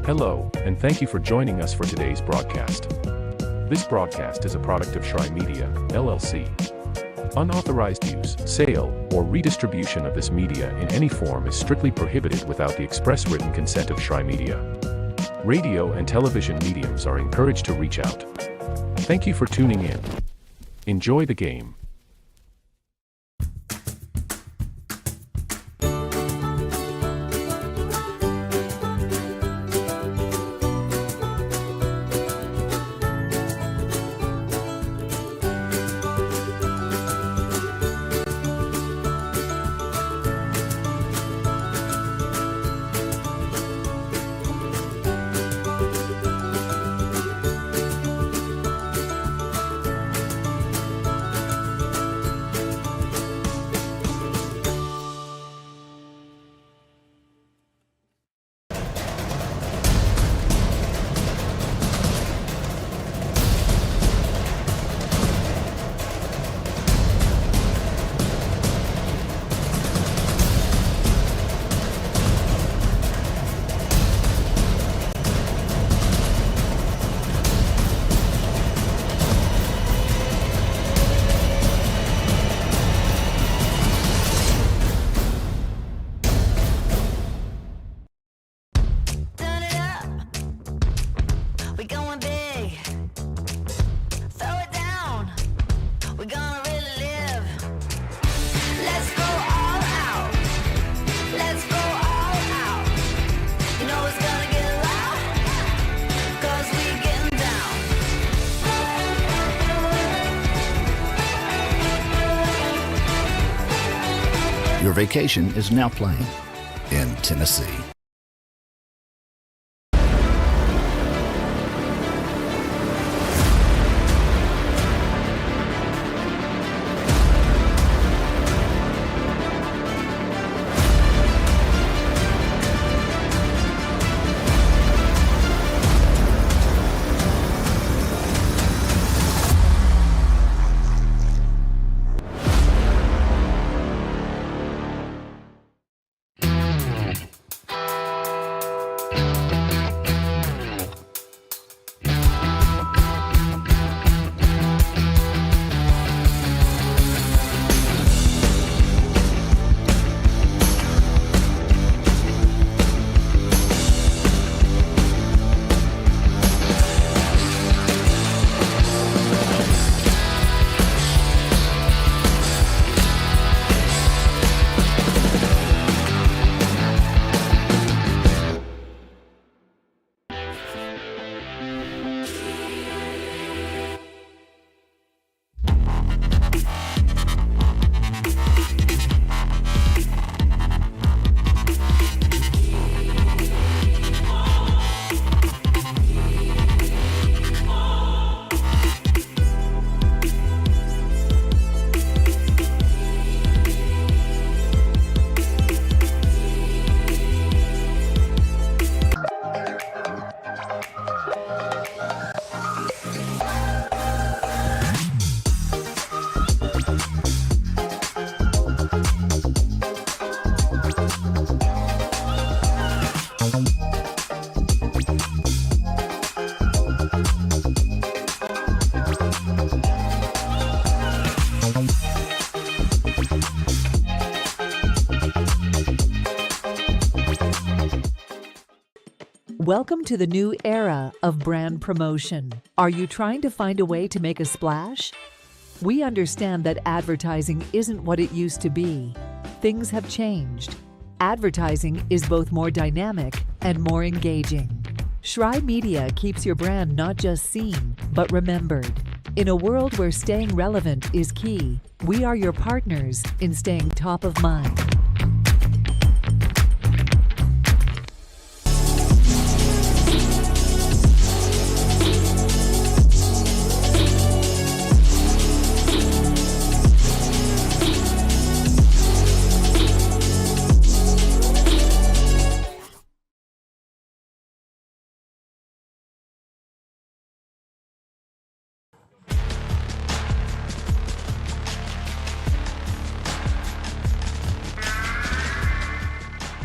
Hello, and thank you for joining us for today's broadcast. This broadcast is a product of Shry Media, LLC. Unauthorized use, sale, or redistribution of this media in any form is strictly prohibited without the express written consent of Shry Media. Radio and television mediums are encouraged to reach out. Thank you for tuning in. Enjoy the game. Your vacation is now playing in Tennessee. Welcome to the new era of brand promotion. Are you trying to find a way to make a splash? We understand that advertising isn't what it used to be. Things have changed. Advertising is both more dynamic and more engaging. Shry Media keeps your brand not just seen, but remembered. In a world where staying relevant is key, we are your partners in staying top of mind.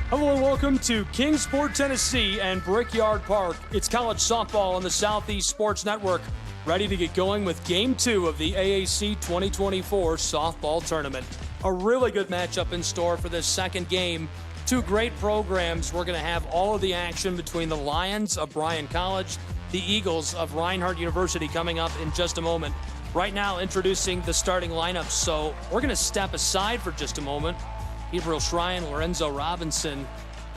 Hello and welcome to Kingsport, Tennessee and Brickyard Park. It's college softball on the Southeast Sports Network, ready to get going with Game 2 of the AAC 2024 softball tournament. A really good matchup in store for this second game. Two great programs. We're going to have all of the action between the Lions of Bryan College, the Eagles of Reinhardt University coming up in just a moment. Right now, introducing the starting lineup. So we're going to step aside for just a moment. Gabriel Shrine, Lorenzo Robinson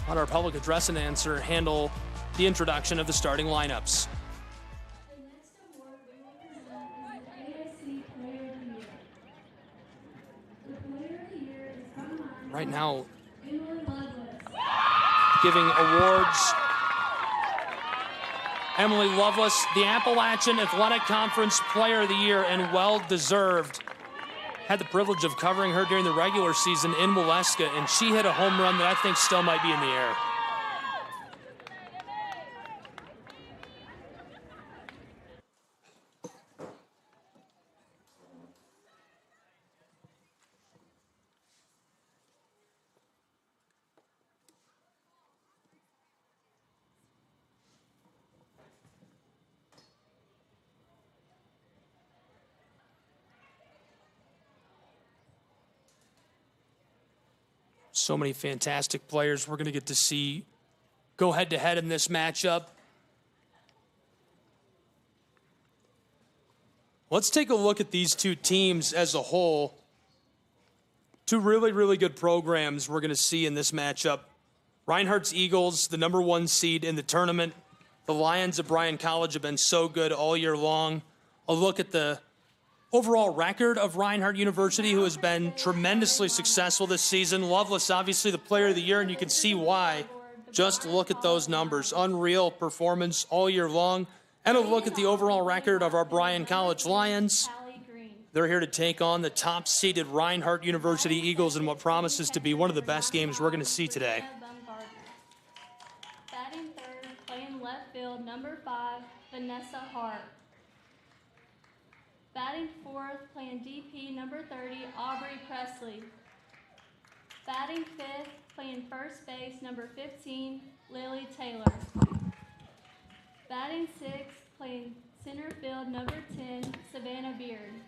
on our public address announcer handle the introduction of the starting lineups. The next award we will present is the AAC Player of the Year. The Player of the Year is from Right now, Emily Lovelace. giving awards. Emily Lovelace, the Appalachian Athletic Conference Player of the Year, and well-deserved. Had the privilege of covering her during the regular season in Waleska, and she hit a home run that I think still might be in the air. So many fantastic players we're going to get to see go head-to-head in this matchup. Let's take a look at these two teams as a whole. Two really, really good programs we're going to see in this matchup. Reinhardt's Eagles, the number 1 seed in the tournament. The Lions of Bryan College have been so good all year long. A look at the overall record of Reinhardt University, who has been tremendously successful this season. Lovelace, obviously the Player of the Year, and you can see why. Just look at those numbers. Unreal performance all year long. And a look at the overall record of our Bryan College Lions. They're here to take on the top-seeded Reinhardt University Eagles in what promises to be one of the best games we're going to see today. Batting third, playing left field, number 5, Vanessa Hart. Batting fourth, playing DP, number 30, Aubrey Presley. Batting fifth, playing first base, number 15, Lily Taylor. Batting sixth, playing center field, number 10, Savannah Beard.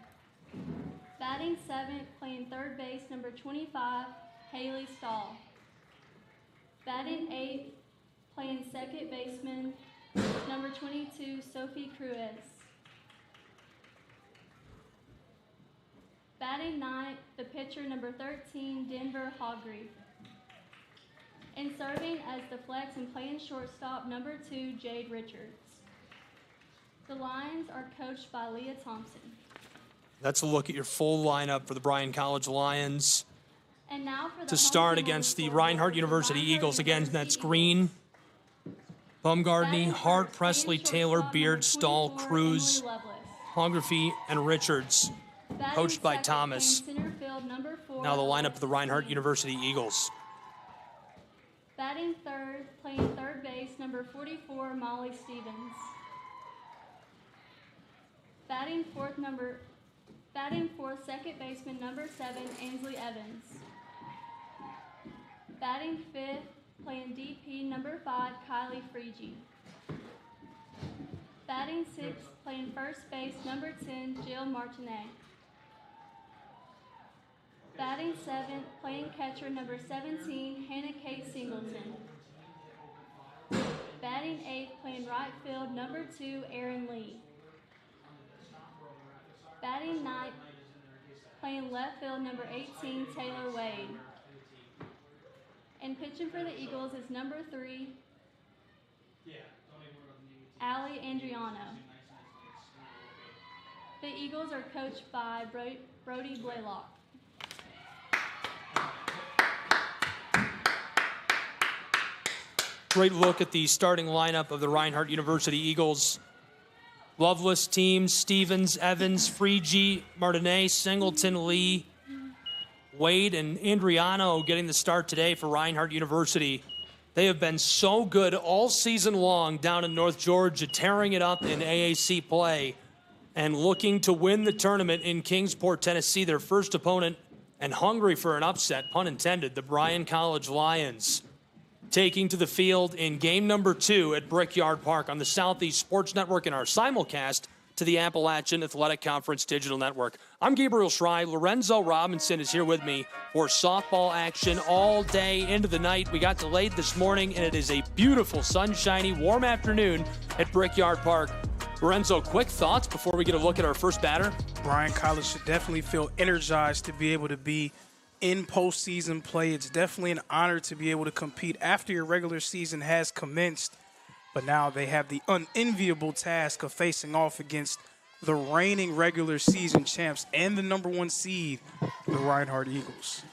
Batting seventh, playing third base, number 25, Haley Stahl. Batting eighth, playing second baseman, number 22, Sophie Cruz. Batting ninth, the pitcher, number 13, Denver Hogreath. And serving as the flex and playing shortstop, number 2, Jade Richards. The Lions are coached by Leah Thompson. That's a look at your full lineup for the Bryan College Lions. And now for the to start against the Reinhardt University Eagles. Again, that's Green, Baumgartney, Hart, Presley, Taylor, Beard, Stahl, Cruz, Hography, and Richards. Coached by Thomas. Now the lineup of the Reinhardt University Eagles. Batting third, playing third base, number 44, Molly Stevens. Batting fourth, second baseman, number 7, Ainsley Evans. Batting fifth, playing DP, number 5, Kylie Freege. Batting sixth, playing first base, number 10, Jill Martinet. Batting seventh, playing catcher, number 17, Hannah Kate Singleton. Batting eighth, playing right field, number 2, Erin Lee. Batting ninth, playing left field, number 18, Taylor Wade. And pitching for the Eagles is number 3, Allie Andriano. The Eagles are coached by Brody Blaylock. Great look at the starting lineup of the Reinhardt University Eagles. Lovelace team, Stevens, Evans, Freege, Martinet, Singleton, Lee, Wade, and Andriano getting the start today for Reinhardt University. They have been so good all season long down in North Georgia, tearing it up in AAC play and looking to win the tournament in Kingsport, Tennessee. Their first opponent, and hungry for an upset, pun intended, the Bryan College Lions. taking to the field in game number 2 at Brickyard Park on the Southeast Sports Network in our simulcast to the Appalachian Athletic Conference Digital Network. I'm Gabriel Schrei. Lorenzo Robinson is here with me for softball action all day into the night. We got delayed this morning, and it is a beautiful, sunshiny, warm afternoon at Brickyard Park. Lorenzo, quick thoughts before we get a look at our first batter? Bryan College should definitely feel energized to be able to be in postseason play. It's definitely an honor to be able to compete after your regular season has commenced. But now they have the unenviable task of facing off against the reigning regular season champs and the number 1 seed, the Reinhardt Eagles.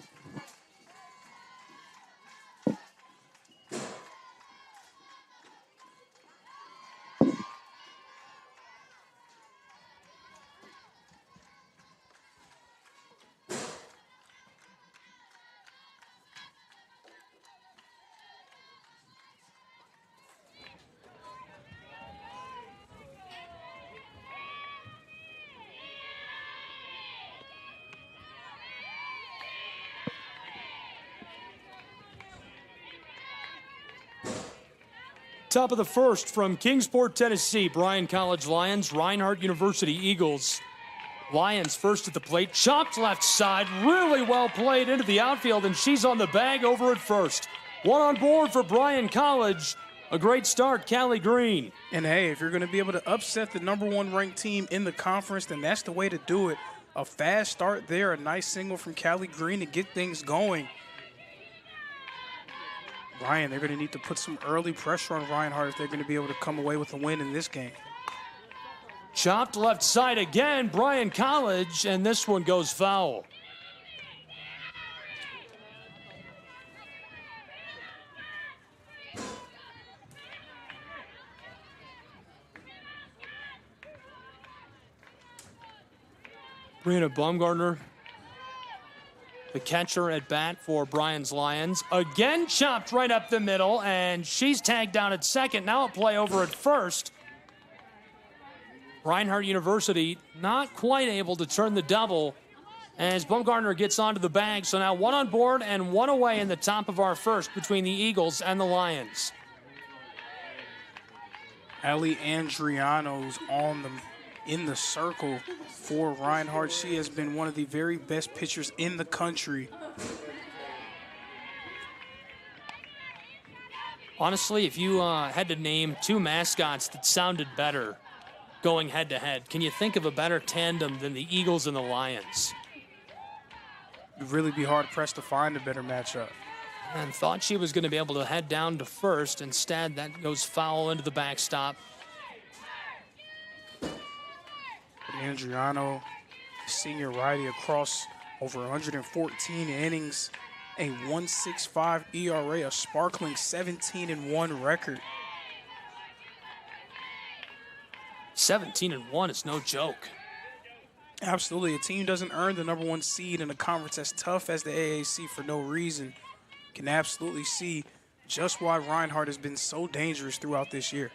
Top of the first from Kingsport, Tennessee, Bryan College Lions, Reinhardt University Eagles. Lions first at the plate, chopped left side, really well played into the outfield, and she's on the bag over at first. One on board for Bryan College. A great start, Callie Green. And hey, if you're going to be able to upset the number 1 ranked team in the conference, then that's the way to do it. A fast start there, a nice single from Callie Green to get things going. Bryan, they're going to need to put some early pressure on Reinhardt if they're going to be able to come away with a win in this game. Chopped left side again, Bryan College, and this one goes foul. Brianna Baumgartner, the catcher at bat for Bryan's Lions. Again chopped right up the middle, and she's tagged down at second. Now a play over at first. Reinhardt University not quite able to turn the double as Baumgartner gets onto the bag. So now 1 on board and 1 away in the top of our first between the Eagles and the Lions. Ellie Andriano's in the circle for Reinhardt. She has been one of the very best pitchers in the country. Honestly, if you had to name 2 mascots that sounded better going head-to-head, can you think of a better tandem than the Eagles and the Lions? You'd really be hard-pressed to find a better matchup. And thought she was going to be able to head down to first. Instead, that goes foul into the backstop. Andriano, senior righty across over 114 innings, a 1.65 ERA, a sparkling 17-1 record. 17-1 is no joke. Absolutely. A team doesn't earn the number 1 seed in a conference as tough as the AAC for no reason. Can absolutely see just why Reinhardt has been so dangerous throughout this year.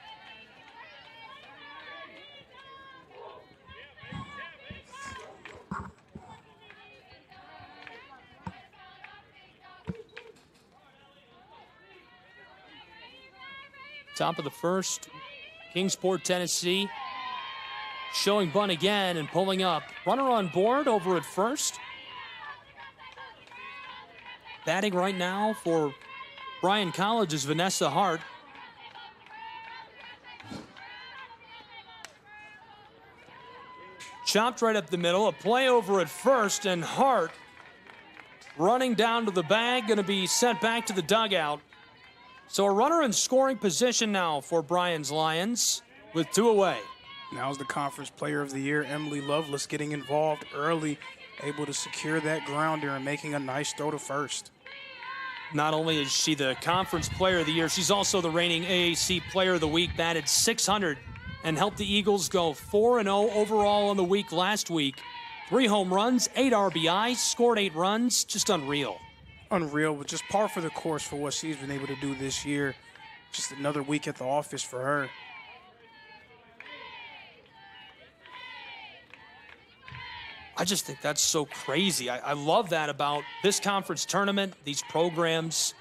Top of the first, Kingsport, Tennessee, showing bunt again and pulling up. Runner on board over at first. Batting right now for Bryan College is Vanessa Hart. Chopped right up the middle, a play over at first, and Hart running down to the bag, going to be sent back to the dugout. So a runner in scoring position now for Bryan's Lions with 2 away. Now's the Conference Player of the Year, Emily Lovelace, getting involved early, able to secure that grounder and making a nice throw to first. Not only is she the Conference Player of the Year, she's also the reigning AAC Player of the Week, batted .600 and helped the Eagles go 4-0 overall on the week last week. 3 home runs, 8 RBIs, scored 8 runs, just unreal. Unreal, but just par for the course for what she's been able to do this year. Just another week at the office for her. I just think that's so crazy. I love that about this conference tournament, these programs.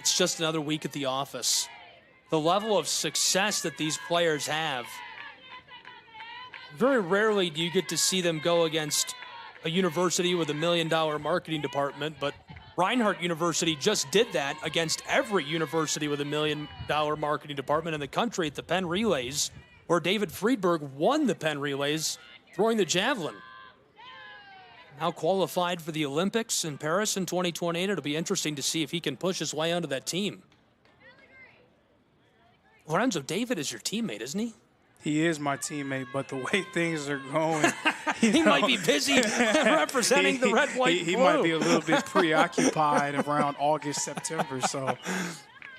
it's just another week at the office. The level of success that these players have, very rarely do you get to see them go against a university with $1 million marketing department, but Reinhardt University just did that against every university with $1 million marketing department in the country at the Penn Relays, where David Friedberg won the Penn Relays throwing the javelin. Now qualified for the Olympics in Paris in 2028. It'll be interesting to see if he can push his way onto that team. Lorenzo, David is your teammate, isn't he? He is my teammate, but the way things are going, he might be busy representing the red, white, he blue. might be a little bit preoccupied around August, September. So,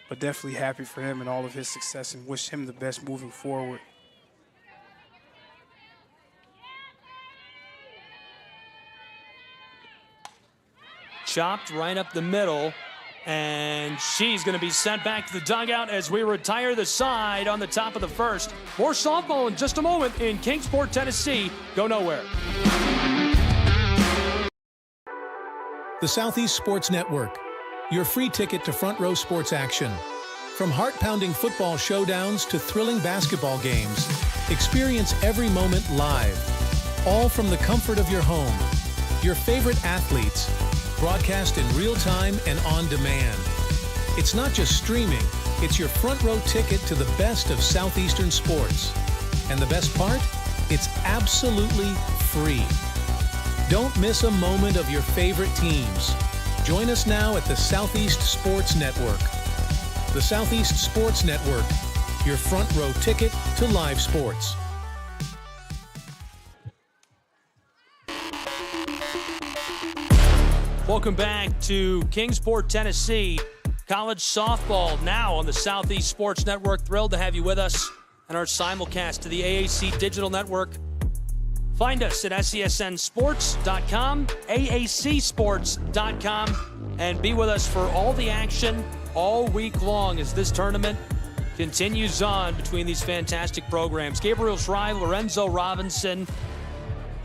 but definitely happy for him and all of his success and wish him the best moving forward. Chopped right up the middle, and she's going to be sent back to the dugout as we retire the side on the top of the first. More softball in just a moment in Kingsport, Tennessee. Go nowhere. The Southeast Sports Network, your free ticket to front row sports action. From heart-pounding football showdowns to thrilling basketball games, experience every moment live, all from the comfort of your home. Your favorite athletes, broadcast in real time and on demand. It's not just streaming, it's your front row ticket to the best of Southeastern sports. And the best part? It's absolutely free. Don't miss a moment of your favorite teams. Join us now at the Southeast Sports Network. The Southeast Sports Network, your front row ticket to live sports. Welcome back to Kingsport, Tennessee. College softball now on the Southeast Sports Network. Thrilled to have you with us and our simulcast to the AAC Digital Network. Find us at SESNsports.com, AACsports.com, and be with us for all the action all week long as this tournament continues on between these fantastic programs. Gabriel Schrei, Lorenzo Robinson.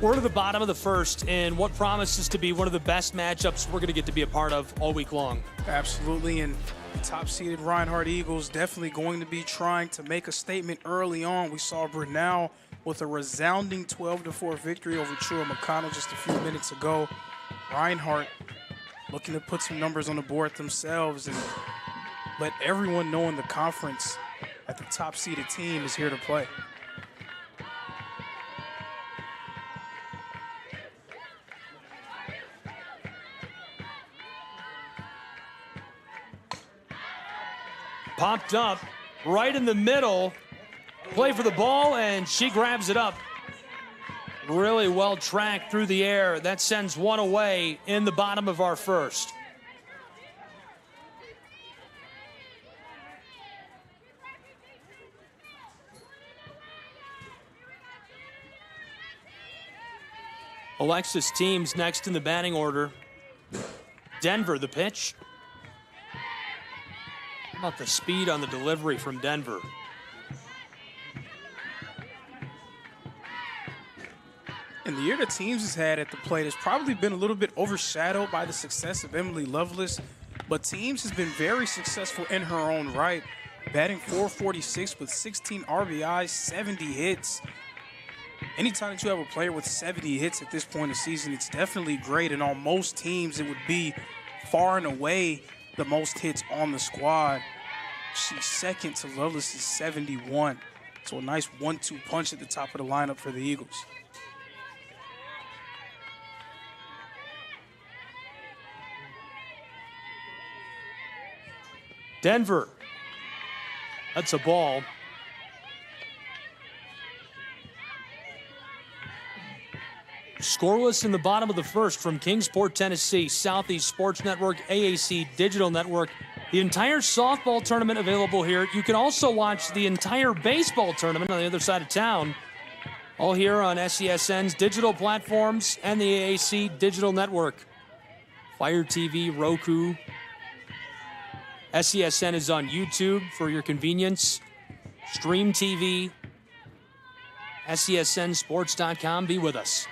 We're to the bottom of the first in what promises to be one of the best matchups we're going to get to be a part of all week long. Absolutely, and the top-seeded Reinhardt Eagles definitely going to be trying to make a statement early on. We saw Brunel with a resounding 12-4 victory over Trua McConnell just a few minutes ago. Reinhardt looking to put some numbers on the board themselves and let everyone know in the conference that the top-seeded team is here to play. Popped up right in the middle. Play for the ball, and she grabs it up. Really well tracked through the air. That sends one away in the bottom of our first. Alexis Teams next in the batting order. Denver, the pitch. How about the speed on the delivery from Denver? And the year that Teams has had at the plate has probably been a little bit overshadowed by the success of Emily Lovelace, but Teams has been very successful in her own right, batting .446 with 16 RBIs, 70 hits. Anytime that you have a player with 70 hits at this point in the season, it's definitely great, and on most teams it would be far and away the most hits on the squad. She's second to Lovelace's 71. So a nice 1-2 punch at the top of the lineup for the Eagles. Denver. That's a ball. Scoreless in the bottom of the first from Kingsport, Tennessee, Southeast Sports Network, AAC Digital Network. The entire softball tournament available here. You can also watch the entire baseball tournament on the other side of town, all here on SESN's digital platforms and the AAC Digital Network. Fire TV, Roku. SESN is on YouTube for your convenience. Stream TV. SESNsports.com. Be with us.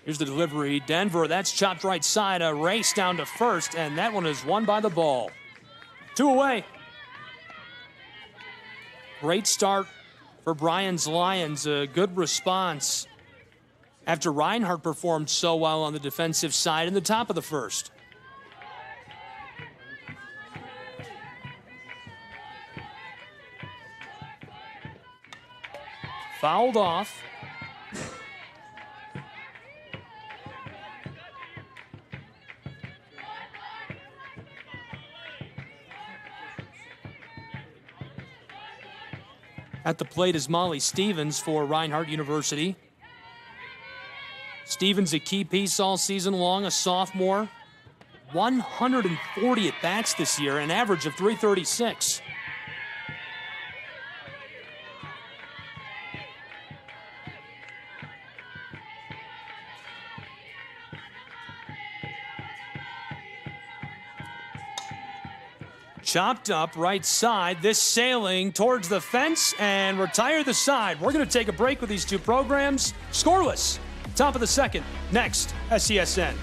Here's the delivery. Denver, that's chopped right side. A race down to first, and that one is won by the ball. 2 away. Great start for Bryan's Lions. A good response after Reinhardt performed so well on the defensive side in the top of the first. Fouled off. At the plate is Molly Stevens for Reinhardt University. Stevens a key piece all season long, a sophomore. 140 at-bats this year, an average of .336. Chopped up right side, this sailing towards the fence and retire the side. We're going to take a break with these two programs. Scoreless. Top of the second. Next, SESN.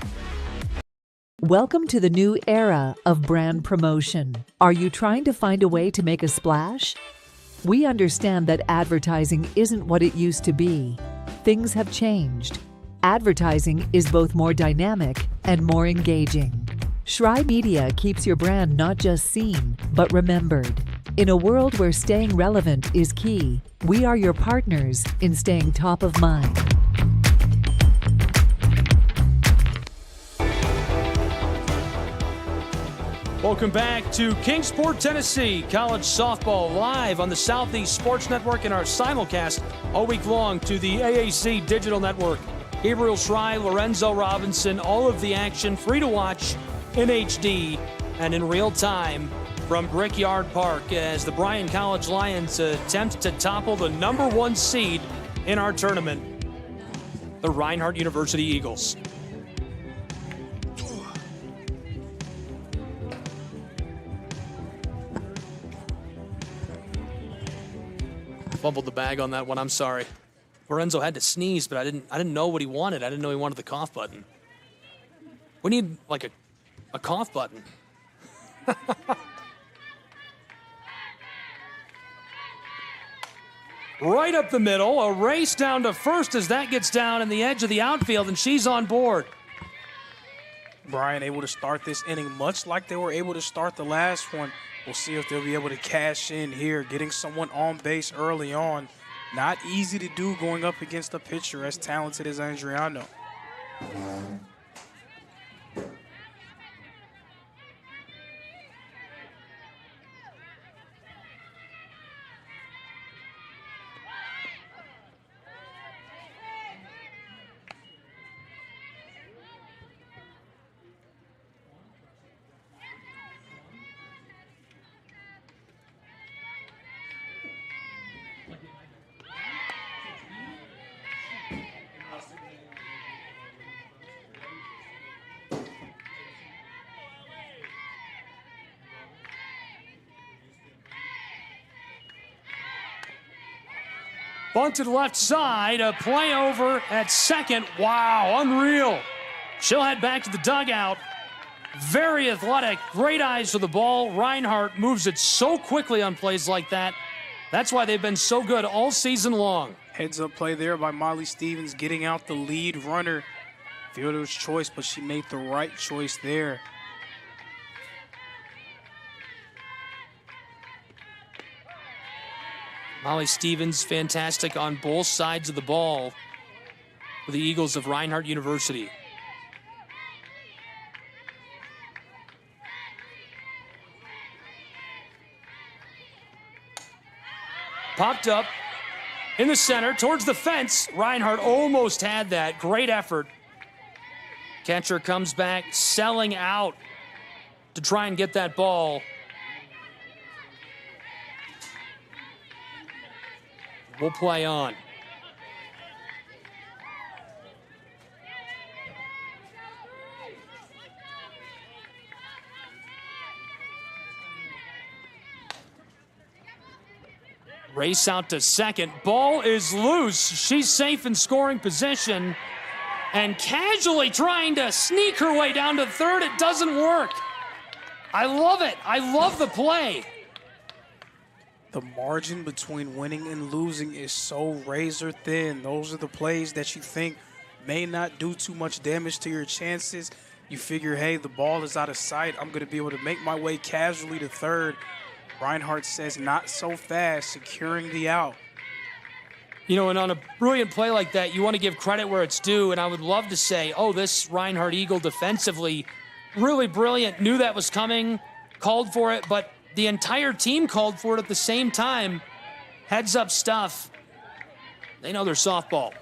Welcome to the new era of brand promotion. Are you trying to find a way to make a splash? We understand that advertising isn't what it used to be. Things have changed. Advertising is both more dynamic and more engaging. Shry Media keeps your brand not just seen, but remembered. In a world where staying relevant is key, we are your partners in staying top of mind. Welcome back to Kingsport, Tennessee. College softball live on the Southeast Sports Network and our simulcast all week long to the AAC Digital Network. Gabriel Shry, Lorenzo Robinson, all of the action free to watch in HD and in real time from Brickyard Park as the Bryan College Lions attempt to topple the #1 seed in our tournament, the Reinhardt University Eagles. Fumbled the bag on that one, I'm sorry. Lorenzo had to sneeze, but I didn't know what he wanted. I didn't know he wanted the cough button. We need like a cough button. Right up the middle, a race down to first as that gets down in the edge of the outfield, and she's on board. Bryan able to start this inning much like they were able to start the last one. We'll see if they'll be able to cash in here, getting someone on base early on. Not easy to do going up against a pitcher as talented as Andriano. Bunted left side, a play over at second. Wow, unreal. She'll head back to the dugout. Very athletic, great eyes for the ball. Reinhardt moves it so quickly on plays like that. That's why they've been so good all season long. Heads up play there by Molly Stevens, getting out the lead runner. Fielder's choice, but she made the right choice there. Molly Stevens, fantastic on both sides of the ball for the Eagles of Reinhardt University. Popped up in the center towards the fence. Reinhardt almost had that. Great effort. Catcher comes back, selling out to try and get that ball. We'll play on. Race out to second. Ball is loose. She's safe in scoring position. And casually trying to sneak her way down to third. It doesn't work. I love it. I love the play. The margin between winning and losing is so razor thin. Those are the plays that you think may not do too much damage to your chances. You figure, hey, the ball is out of sight. I'm going to be able to make my way casually to third. Reinhardt says not so fast, securing the out. You know, and on a brilliant play like that, you want to give credit where it's due, and I would love to say, oh, this Reinhardt Eagle defensively, really brilliant, knew that was coming, called for it, but the entire team called for it at the same time. Heads up stuff. They know their softball.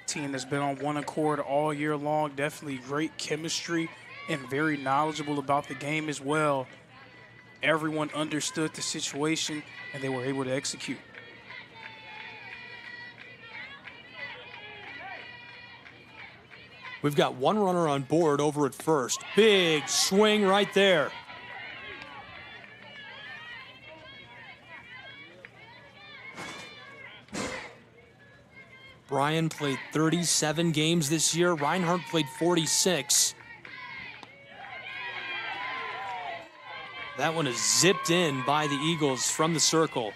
Team that's been on one accord all year long, definitely great chemistry and very knowledgeable about the game as well. Everyone understood the situation, and they were able to execute. We've got one runner on board over at first. Big swing right there. Bryan played 37 games this year. Reinhardt played 46. That one is zipped in by the Eagles from the circle.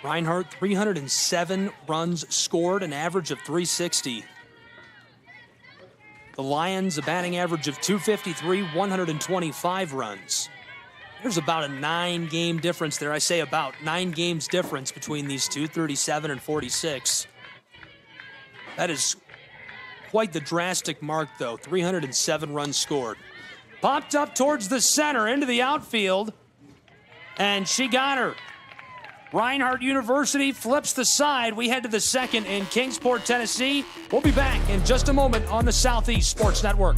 Reinhardt, 307 runs scored, an average of 360. The Lions, a batting average of 253, 125 runs. There's about a 9-game difference there. I say about 9 games difference between these two, 37 and 46. That is quite the drastic mark, though. 307 runs scored. Popped up towards the center, into the outfield, and she got her. Reinhardt University flips the side. We head to the second in Kingsport, Tennessee. We'll be back in just a moment on the Southeast Sports Network.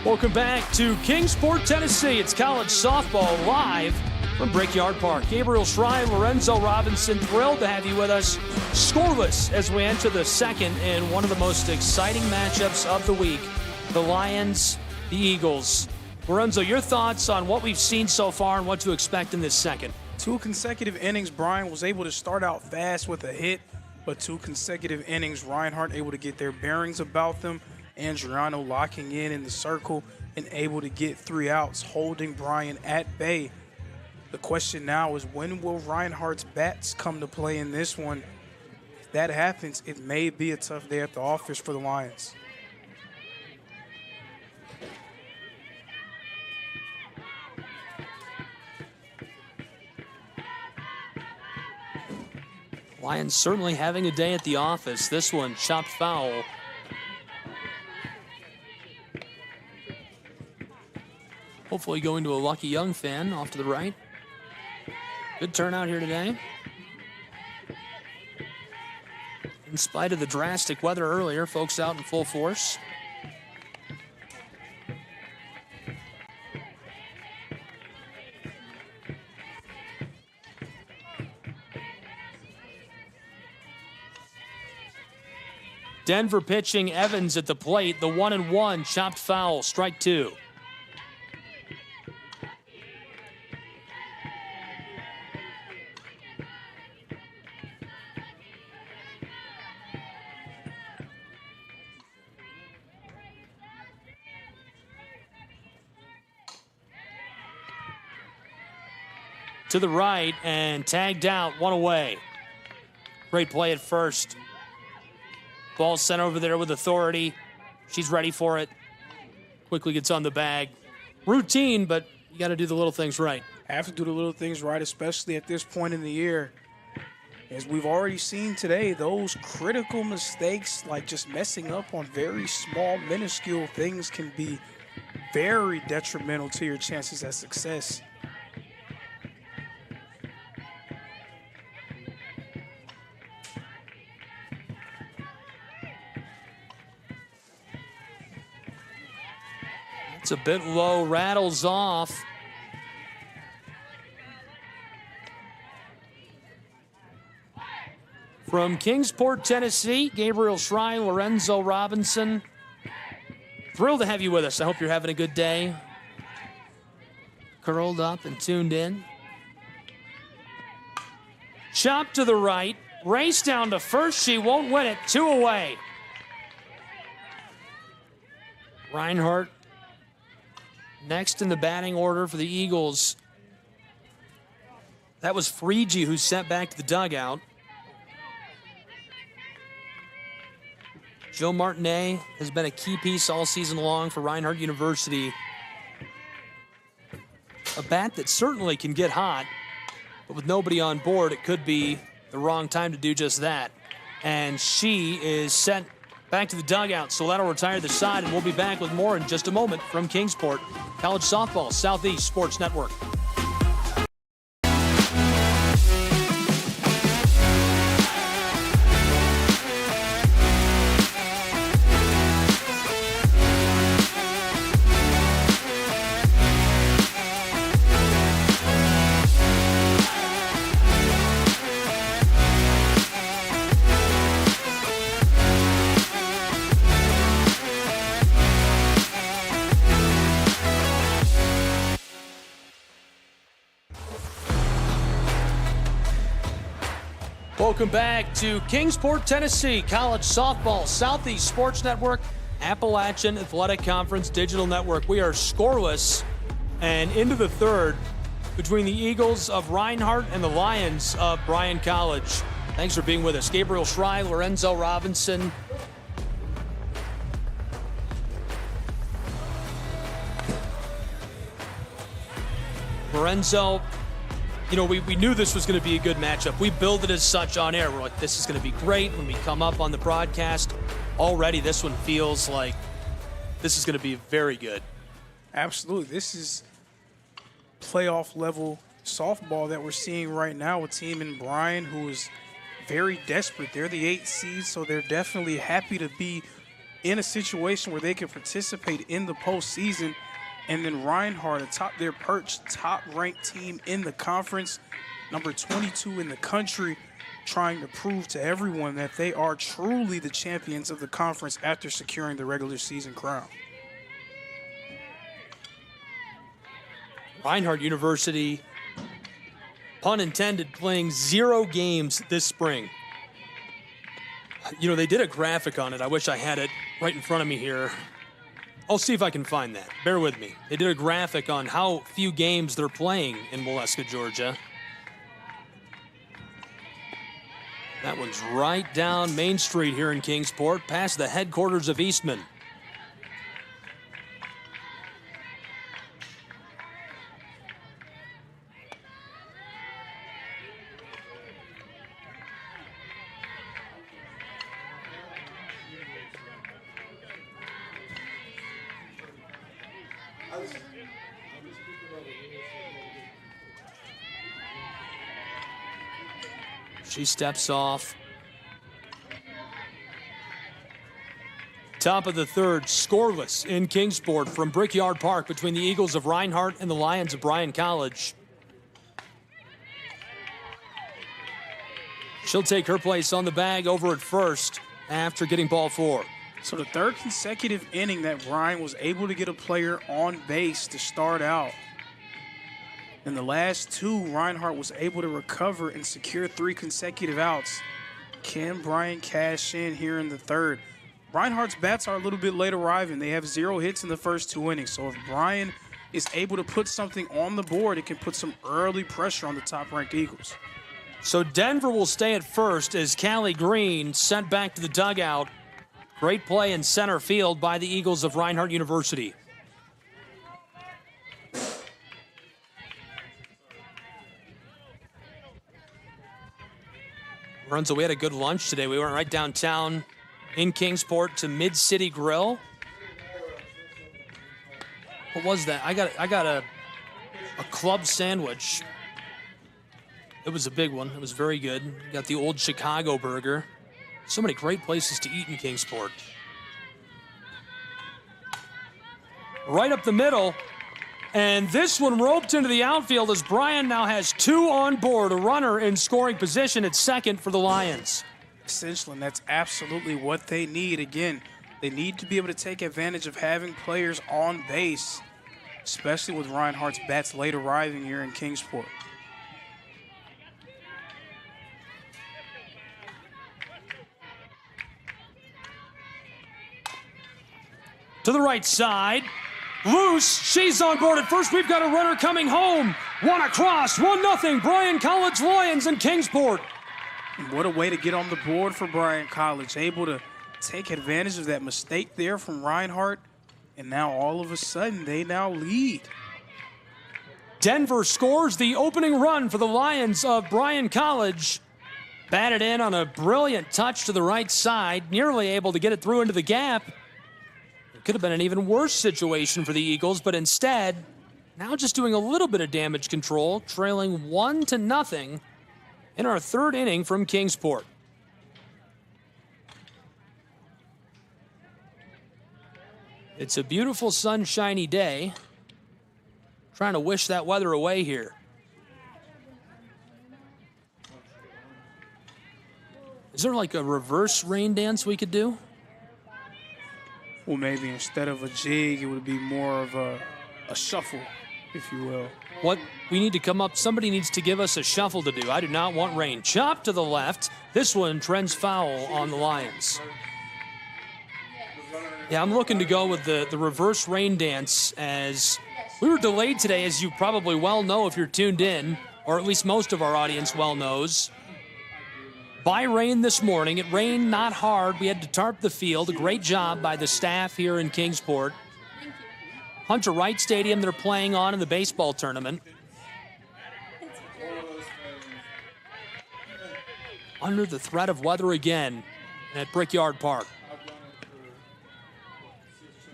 Welcome back to Kingsport, Tennessee. It's college softball live from Brickyard Park. Gabriel Schrei, Lorenzo Robinson, thrilled to have you with us. Scoreless as we enter the second in one of the most exciting matchups of the week. The Lions, the Eagles. Lorenzo, your thoughts on what we've seen so far and what to expect in this second? 2 consecutive innings, Bryan was able to start out fast with a hit, but 2 consecutive innings, Reinhardt able to get their bearings about them. Andriano locking in the circle and able to get 3 outs, holding Bryan at bay. The question now is, when will Reinhardt's bats come to play in this one? If that happens, it may be a tough day at the office for the Lions. Lions certainly having a day at the office. This one chopped foul. Hopefully going to a Lucky Young fan off to the right. Good turnout here today. In spite of the drastic weather earlier, folks out in full force. Denver pitching, Evans at the plate. The 1-1, chopped foul, strike 2. To the right and tagged out, 1 away. Great play at first. Ball sent over there with authority. She's ready for it. Quickly gets on the bag. Routine, but you got to do the little things right. Have to do the little things right, especially at this point in the year. As we've already seen today, those critical mistakes, like just messing up on very small, minuscule things, can be very detrimental to your chances at success. a bit low, rattles off. From Kingsport, Tennessee, Gabriel Shrine, Lorenzo Robinson. Thrilled to have you with us. I hope you're having a good day. Curled up and tuned in. Chop to the right. Race down to first. She won't win it. 2 away. Reinhardt next in the batting order for the Eagles. That was Friege who sent back to the dugout. Joe Martinet has been a key piece all season long for Reinhardt University. A bat that certainly can get hot, but with nobody on board, it could be the wrong time to do just that. And she is sent back to the dugout, so that'll retire the side, and we'll be back with more in just a moment from Kingsport. College Softball, Southeast Sports Network. Welcome back to Kingsport, Tennessee, College Softball, Southeast Sports Network, Appalachian Athletic Conference Digital Network. We are scoreless and into the third between the Eagles of Reinhardt and the Lions of Bryan College. Thanks for being with us. Gabriel Shrine, Lorenzo Robinson. Lorenzo, you know, we knew this was going to be a good matchup. We billed it as such on air. We're like, this is going to be great when we come up on the broadcast. Already, this one feels like this is going to be very good. Absolutely. This is playoff level softball that we're seeing right now. A team in Bryan who is very desperate. They're the 8th seed, so they're definitely happy to be in a situation where they can participate in the postseason. And then Reinhardt, atop their perch, top-ranked team in the conference, number 22 in the country, trying to prove to everyone that they are truly the champions of the conference after securing the regular season crown. Reinhardt University, pun intended, playing 0 games this spring. You know, they did a graphic on it. I wish I had it right in front of me here. I'll see if I can find that. Bear with me. They did a graphic on how few games they're playing in Waleska, Georgia. That one's right down Main Street here in Kingsport, past the headquarters of Eastman. She steps off. Top of the third, scoreless in Kingsport from Brickyard Park between the Eagles of Reinhardt and the Lions of Bryan College. She'll take her place on the bag over at first after getting ball 4. So the third consecutive inning that Bryan was able to get a player on base to start out. In the last 2, Reinhardt was able to recover and secure 3 consecutive outs. Can Bryan cash in here in the third? Reinhardt's bats are a little bit late arriving. They have 0 hits in the first 2 innings. So if Bryan is able to put something on the board, it can put some early pressure on the top-ranked Eagles. So Denver will stay at first as Callie Green sent back to the dugout. Great play in center field by the Eagles of Reinhardt University. Lorenzo, we had a good lunch today. We went right downtown in Kingsport to Mid-City Grill. What was that? I got a club sandwich. It was a big one. It was very good. Got the old Chicago burger. So many great places to eat in Kingsport. right up the middle. And this one roped into the outfield as Bryan now has 2 on board, a runner in scoring position at second for the Lions. Essentially, and that's absolutely what they need. Again, they need to be able to take advantage of having players on base, especially with Reinhardt's bats late arriving here in Kingsport. To the right side. Loose, she's on board at first. We've got a runner coming home. One across, 1-0, Bryan College Lions in Kingsport. What a way to get on the board for Bryan College. Able to take advantage of that mistake there from Reinhardt. And now all of a sudden, they now lead. Denver scores the opening run for the Lions of Bryan College. Batted in on a brilliant touch to the right side, nearly able to get it through into the gap. Could have been an even worse situation for the Eagles, but instead, now just doing a little bit of damage control, trailing 1-0 in our third inning from Kingsport. It's a beautiful sunshiny day. Trying to wish that weather away here. Is there like a reverse rain dance we could do? Well, maybe instead of a jig, it would be more of a shuffle, if you will. What we need to come up, somebody needs to give us a shuffle to do. I do not want rain. Chop to the left. This one trends foul on the Lions. Yeah, I'm looking to go with the reverse rain dance, as we were delayed today, as you probably well know if you're tuned in, or at least most of our audience well knows. By rain this morning. It rained not hard. We had to tarp the field. A great job by the staff here in Kingsport. Hunter Wright Stadium they're playing on in the baseball tournament. Under the threat of weather again at Brickyard Park.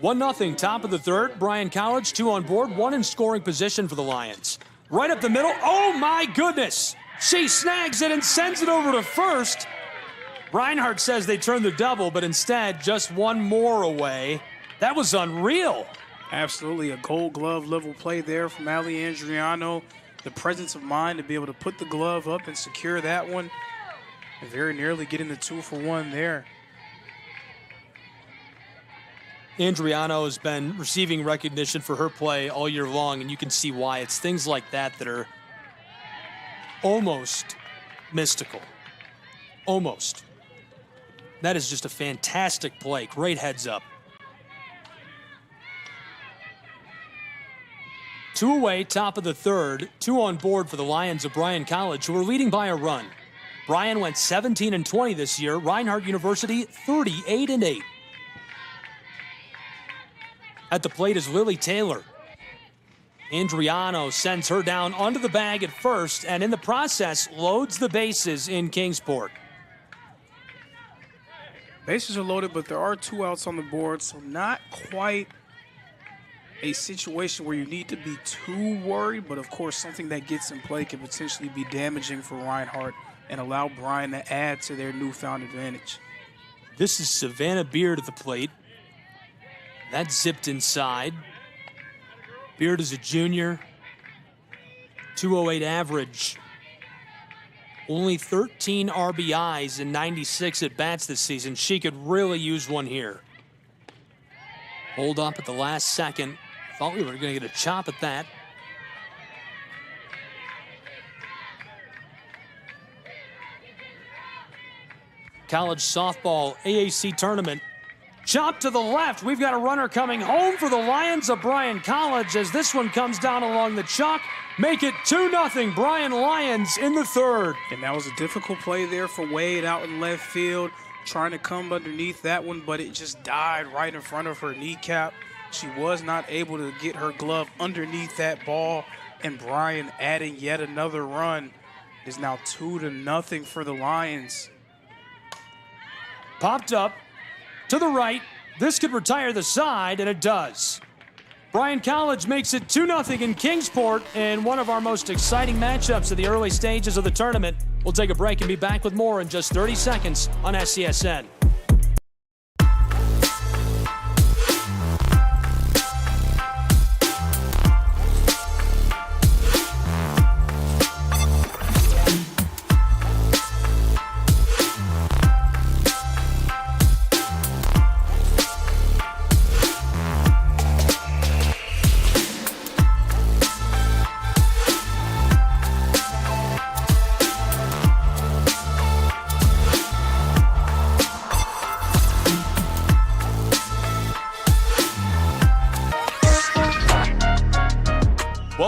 1-0, top of the third. Bryan College, 2 on board, 1 in scoring position for the Lions. Right up the middle. Oh, my goodness. She snags it and sends it over to first. Reinhardt says they turned the double, but instead just 1 more away. That was unreal. Absolutely, a Gold Glove level play there from Ali Andriano. The presence of mind to be able to put the glove up and secure that one. And very nearly getting the 2-for-1 there. Andriano has been receiving recognition for her play all year long, and you can see why. It's things like that that are almost mystical. Almost. That is just a fantastic play. Great heads up. 2 away, top of the third. 2 on board for the Lions of Bryan College, who are leading by a run. Bryan went 17-20 this year. Reinhardt University, 38-8. At the plate is Lily Taylor. Andriano sends her down onto the bag at first, and in the process, loads the bases in Kingsport. Bases are loaded, but there are 2 outs on the board, so not quite a situation where you need to be too worried, but of course something that gets in play can potentially be damaging for Reinhardt and allow Bryan to add to their newfound advantage. This is Savannah Beard at the plate. That zipped inside. Beard is a junior, 208 average. Only 13 RBIs in 96 at-bats this season. She could really use one here. Hold up at the last second. Thought we were going to get a chop at that. College softball AAC tournament. Chop to the left. We've got a runner coming home for the Lions of Bryan College as this one comes down along the chalk. Make it 2-0 Bryan Lions in the third. And that was a difficult play there for Wade out in left field, trying to come underneath that one, but it just died right in front of her kneecap. She was not able to get her glove underneath that ball, and Bryan adding yet another run. It is now 2-0 for the Lions. Popped up to the right. This could retire the side, and it does. Bryan College makes it 2-0 in Kingsport in one of our most exciting matchups of the early stages of the tournament. We'll take a break and be back with more in just 30 seconds on SCSN.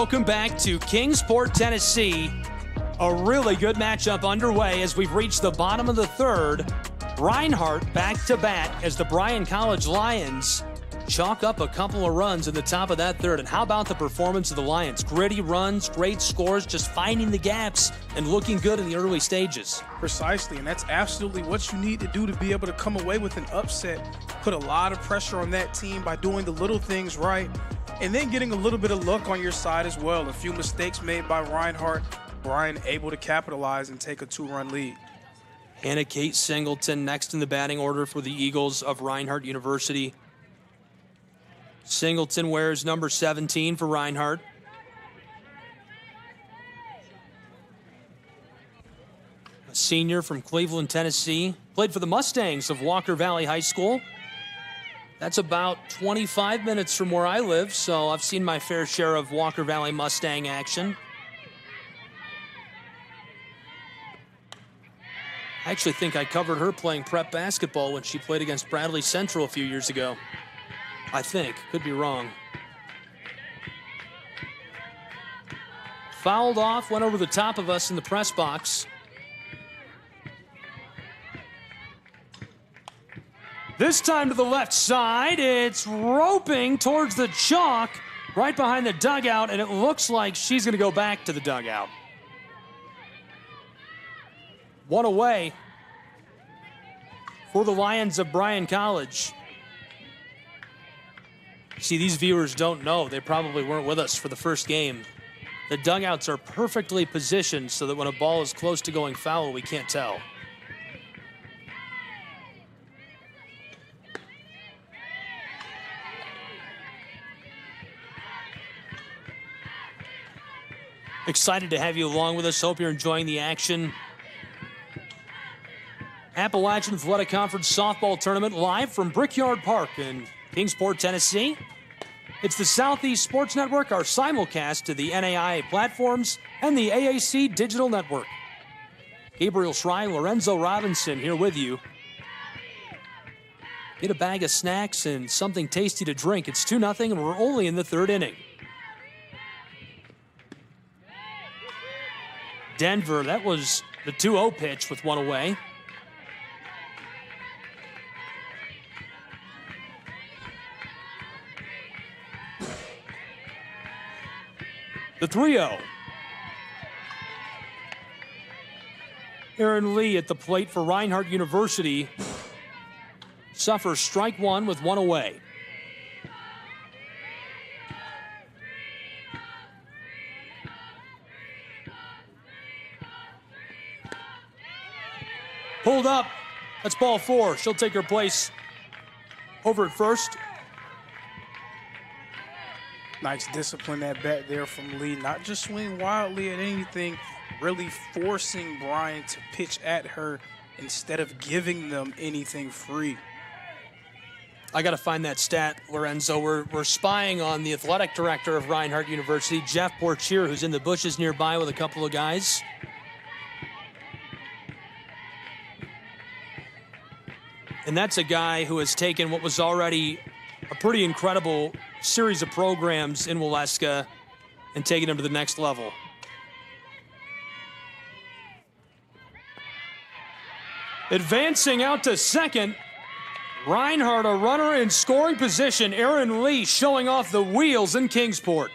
Welcome back to Kingsport, Tennessee. A really good matchup underway as we've reached the bottom of the third. Reinhardt back to bat as the Bryan College Lions chalk up a couple of runs in the top of that third. And how about the performance of the Lions? Gritty runs, great scores, just finding the gaps and looking good in the early stages. Precisely, and that's absolutely what you need to do to be able to come away with an upset. Put a lot of pressure on that team by doing the little things right, and then getting a little bit of luck on your side as well. A few mistakes made by Reinhardt, Bryan able to capitalize and take a 2-run lead. Hannah Kate Singleton next in the batting order for the Eagles of Reinhardt University. Singleton wears number 17 for Reinhardt. A senior from Cleveland, Tennessee. Played for the Mustangs of Walker Valley High School. That's about 25 minutes from where I live, so I've seen my fair share of Walker Valley Mustang action. I actually think I covered her playing prep basketball when she played against Bradley Central a few years ago. I think. Could be wrong. Fouled off, went over the top of us in the press box. This time to the left side. It's roping towards the chalk right behind the dugout, and it looks like she's going to go back to the dugout. One away for the Lions of Bryan College. See, these viewers don't know. They probably weren't with us for the first game. The dugouts are perfectly positioned so that when a ball is close to going foul, we can't tell. Excited to have you along with us. Hope you're enjoying the action. Appalachian Athletic Conference Softball Tournament live from Brickyard Park in Kingsport, Tennessee. It's the Southeast Sports Network, our simulcast to the NAIA platforms and the AAC Digital Network. Gabriel Schrei, Lorenzo Robinson here with you. Get a bag of snacks and something tasty to drink. It's 2-0 and we're only in the third inning. Denver, that was the 2-0 pitch with one away. The 3-0. Aaron Lee at the plate for Reinhardt University suffers strike one with one away. Pulled up. That's ball 4. She'll take her place over at first. Nice discipline at bat there from Lee. Not just swing wildly at anything, really forcing Bryan to pitch at her instead of giving them anything free. I got to find that stat, Lorenzo. We're spying on the athletic director of Reinhardt University, Jeff Portier, who's in the bushes nearby with a couple of guys. And that's a guy who has taken what was already a pretty incredible series of programs in Waleska and taken them to the next level. Advancing out to second, Reinhardt, a runner in scoring position. Aaron Lee showing off the wheels in Kingsport.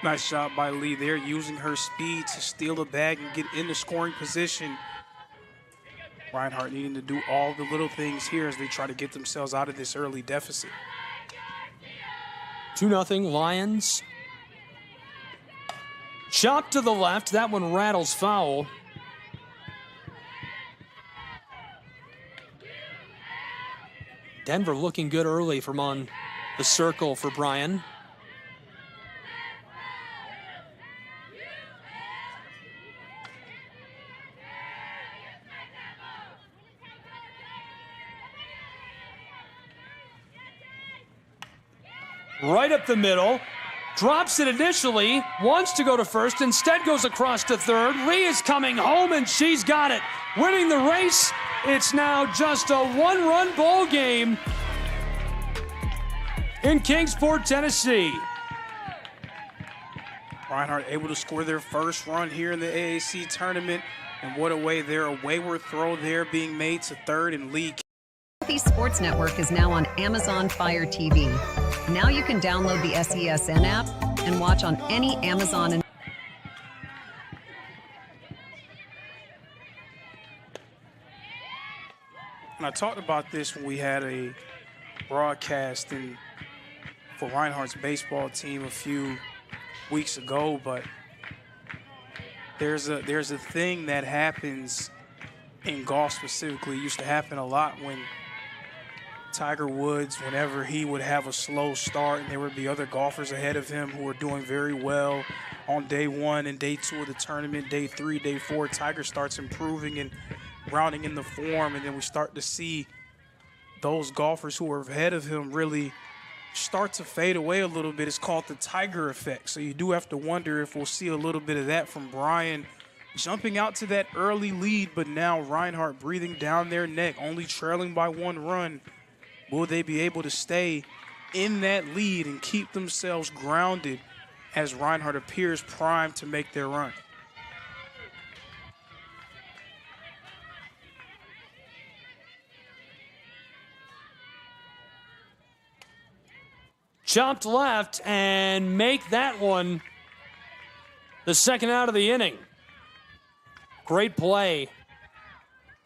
Nice job by Lee there, using her speed to steal the bag and get into scoring position. Reinhardt needing to do all the little things here as they try to get themselves out of this early deficit. 2-0 Lions. Chop to the left. That one rattles foul. Denver looking good early from on the circle for Bryan. Right up the middle, drops it initially, wants to go to first, instead goes across to third. Lee is coming home and she's got it. Winning the race, it's now just a one-run ball game in Kingsport, Tennessee. Reinhardt able to score their first run here in the AAC tournament. And what a way there, a wayward throw there being made to third and lead. Southeast Sports Network is now on Amazon Fire TV. Now you can download the SESN app and watch on any Amazon and I talked about this when we had a broadcast for Reinhardt's baseball team a few weeks ago, but there's a thing that happens in golf specifically. It used to happen a lot when Tiger Woods, whenever he would have a slow start and there would be other golfers ahead of him who were doing very well on day 1 and day 2 of the tournament, day 3, day 4, Tiger starts improving and rounding in the form, and then we start to see those golfers who are ahead of him really start to fade away a little bit. It's called the Tiger effect. So you do have to wonder if we'll see a little bit of that from Bryan jumping out to that early lead, but now Reinhardt breathing down their neck, only trailing by 1 run. Will they be able to stay in that lead and keep themselves grounded as Reinhardt appears primed to make their run? Chopped left and make that one the second out of the inning. Great play.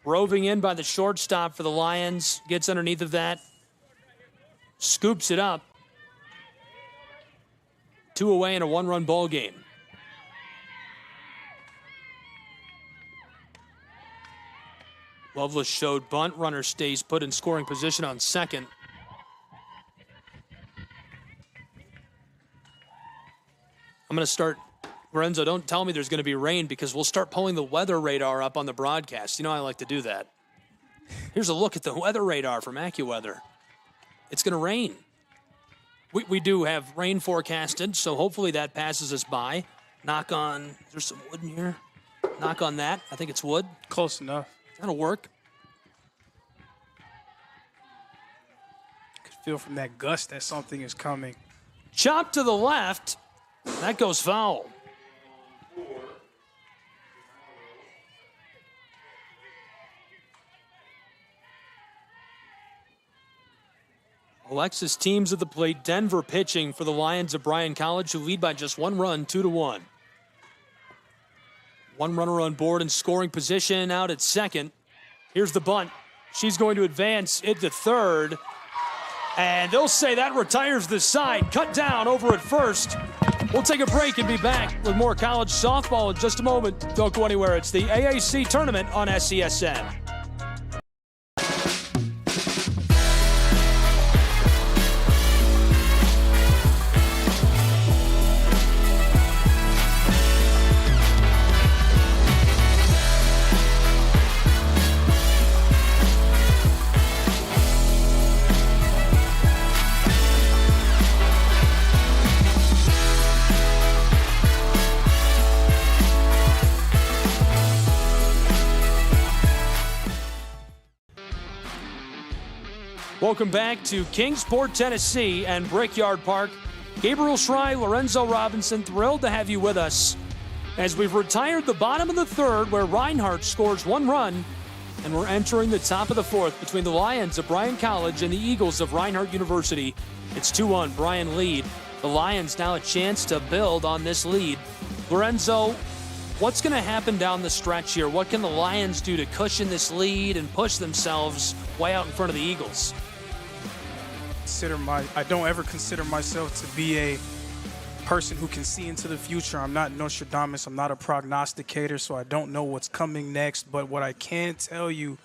Roving in by the shortstop for the Lions. Gets underneath of that. Scoops it up. 2 away in a 1-run ball game. Loveless showed bunt. Runner stays put in scoring position on second. I'm going to start, Lorenzo, don't tell me there's going to be rain because we'll start pulling the weather radar up on the broadcast. You know I like to do that. Here's a look at the weather radar from AccuWeather. It's going to rain. We do have rain forecasted, so hopefully that passes us by. Knock on, there's some wood in here. Knock on that. I think it's wood. Close enough. That'll work. Could feel from that gust that something is coming. Chop to the left. That goes foul. Alexis teams at the plate. Denver pitching for the Lions of Bryan College, who lead by just 1 run, 2-1. 1 runner on board in scoring position out at second. Here's the bunt. She's going to advance it to third. And they'll say that retires the side. Cut down over at first. We'll take a break and be back with more college softball in just a moment. Don't go anywhere. It's the AAC tournament on SESN. Welcome back to Kingsport, Tennessee and Brickyard Park. Gabriel Schrei, Lorenzo Robinson, thrilled to have you with us as we've retired the bottom of the third where Reinhardt scores 1 run, and we're entering the top of the fourth between the Lions of Bryan College and the Eagles of Reinhardt University. It's 2-1, Bryan lead. The Lions now a chance to build on this lead. Lorenzo, what's going to happen down the stretch here? What can the Lions do to cushion this lead and push themselves way out in front of the Eagles? I don't ever consider myself to be a person who can see into the future. I'm not Nostradamus. I'm not a prognosticator, so I don't know what's coming next. But what I can tell you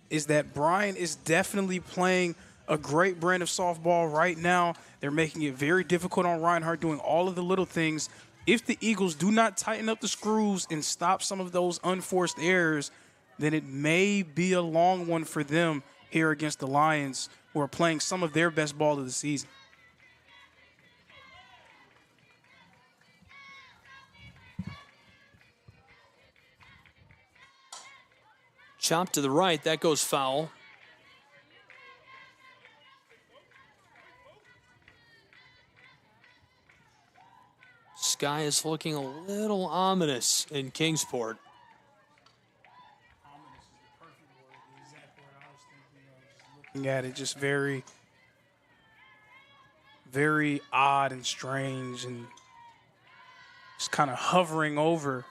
is that Bryan is definitely playing a great brand of softball right now. They're making it very difficult on Reinhardt, doing all of the little things. If the Eagles do not tighten up the screws and stop some of those unforced errors, then it may be a long one for them here against the Lions, who are playing some of their best ball of the season. Chop to the right, that goes foul. Sky is looking a little ominous in Kingsport. Looking at it, just very, very odd and strange, and just kind of hovering over.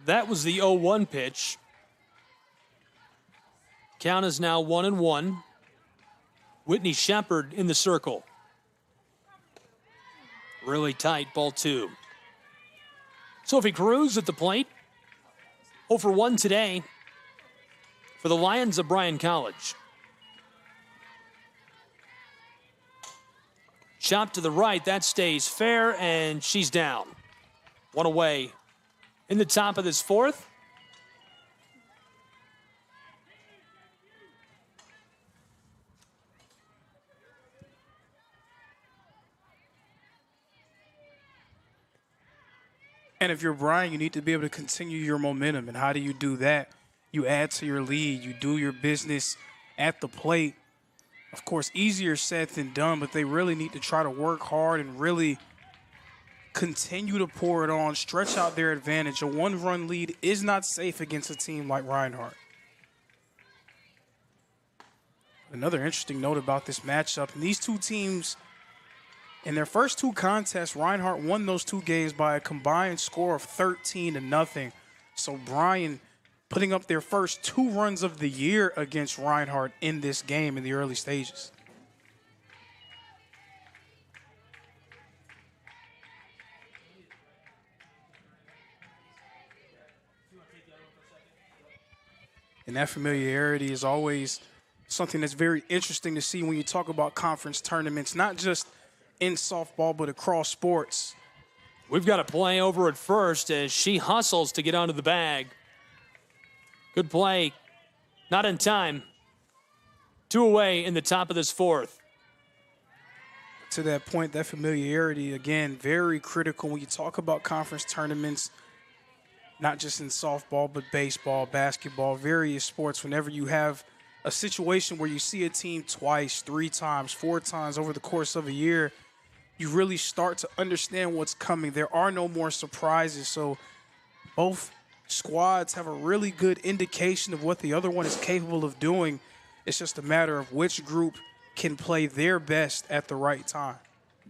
That was the 0-1 pitch. Count is now 1-1. Whitney Shepard in the circle. Really tight, ball 2. Sophie Cruz at the plate. 0 for 1 today for the Lions of Bryan College. Chop to the right, that stays fair, and she's down. One away in the top of this 4th. And if you're Bryan, you need to be able to continue your momentum. And how do you do that? You add to your lead. You do your business at the plate. Of course, easier said than done, but they really need to try to work hard and really continue to pour it on, stretch out their advantage. A 1-run lead is not safe against a team like Reinhardt. Another interesting note about this matchup, and these two teams, in their first 2 contests, Reinhardt won those 2 games by a combined score of 13-0. So Bryan putting up their first 2 runs of the year against Reinhardt in this game in the early stages. And that familiarity is always something that's very interesting to see when you talk about conference tournaments, not just in softball, but across sports. We've got a play over at first as she hustles to get onto the bag. Good play. Not in time. 2 away in the top of this 4th. To that point, that familiarity, again, very critical when you talk about conference tournaments, not just in softball, but baseball, basketball, various sports. Whenever you have a situation where you see a team twice, 3 times, 4 times over the course of a year, you really start to understand what's coming. There are no more surprises. So both squads have a really good indication of what the other one is capable of doing. It's just a matter of which group can play their best at the right time.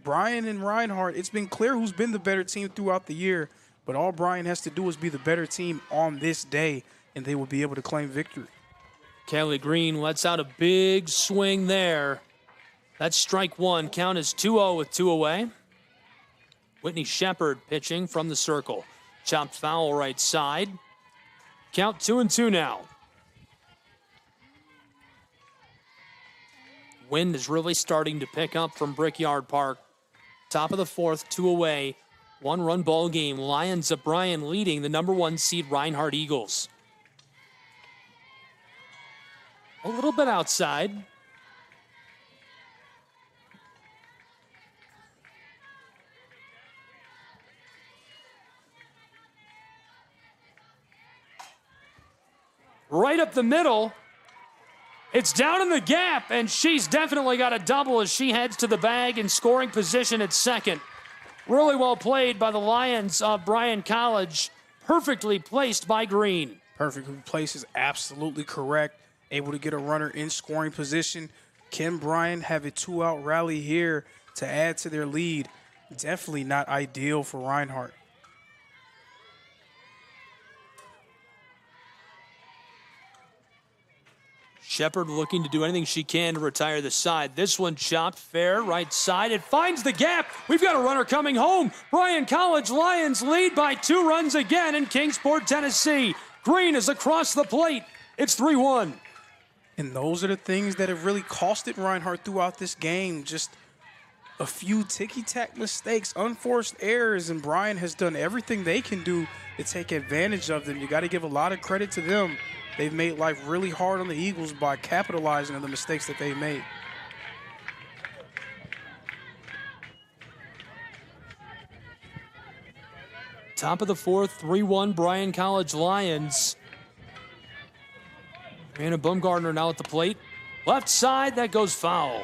Bryan and Reinhardt, it's been clear who's been the better team throughout the year, but all Bryan has to do is be the better team on this day, and they will be able to claim victory. Kelly Green lets out a big swing there. That's strike 1. Count is 2-0 with 2 away. Whitney Shepard pitching from the circle. Chopped foul right side. Count 2-2 now. Wind is really starting to pick up from Brickyard Park. Top of the 4th, 2 away. 1-run ball game. Lions of Bryan leading the number 1 seed Reinhardt Eagles. A little bit outside. Right up the middle. It's down in the gap, and she's definitely got a double as she heads to the bag in scoring position at second. Really well played by the Lions of Bryan College. Perfectly placed by Green. Perfectly placed is absolutely correct. Able to get a runner in scoring position. Can Bryan have a 2-out rally here to add to their lead? Definitely not ideal for Reinhardt. Shepard looking to do anything she can to retire the side. This one chopped fair, right side. It finds the gap. We've got a runner coming home. Bryan College Lions lead by 2 runs again in Kingsport, Tennessee. Green is across the plate. It's 3-1. And those are the things that have really costed Reinhardt throughout this game. Just a few ticky-tack mistakes, unforced errors, and Bryan has done everything they can do to take advantage of them. You got to give a lot of credit to them. They've made life really hard on the Eagles by capitalizing on the mistakes that they made. Top of the 4th, 3-1 Bryan College Lions. Anna Baumgartner now at the plate. Left side, that goes foul.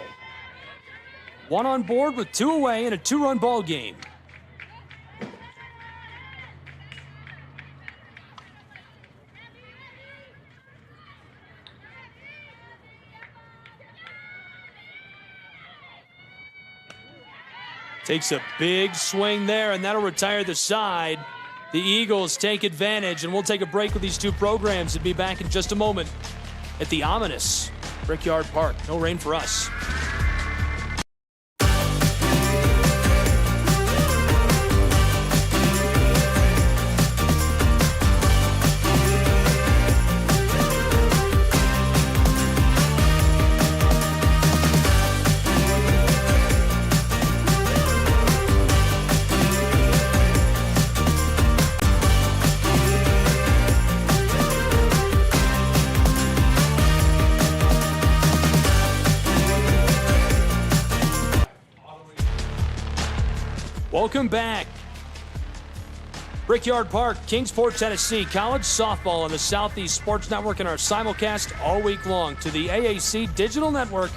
One on board with 2 away in a 2-run ball game. Takes a big swing there, and that'll retire the side. The Eagles take advantage, and we'll take a break with these two programs and be back in just a moment at the ominous Brickyard Park. No rain for us. Welcome back. Brickyard Park, Kingsport, Tennessee. College softball on the Southeast Sports Network and our simulcast all week long to the AAC Digital Network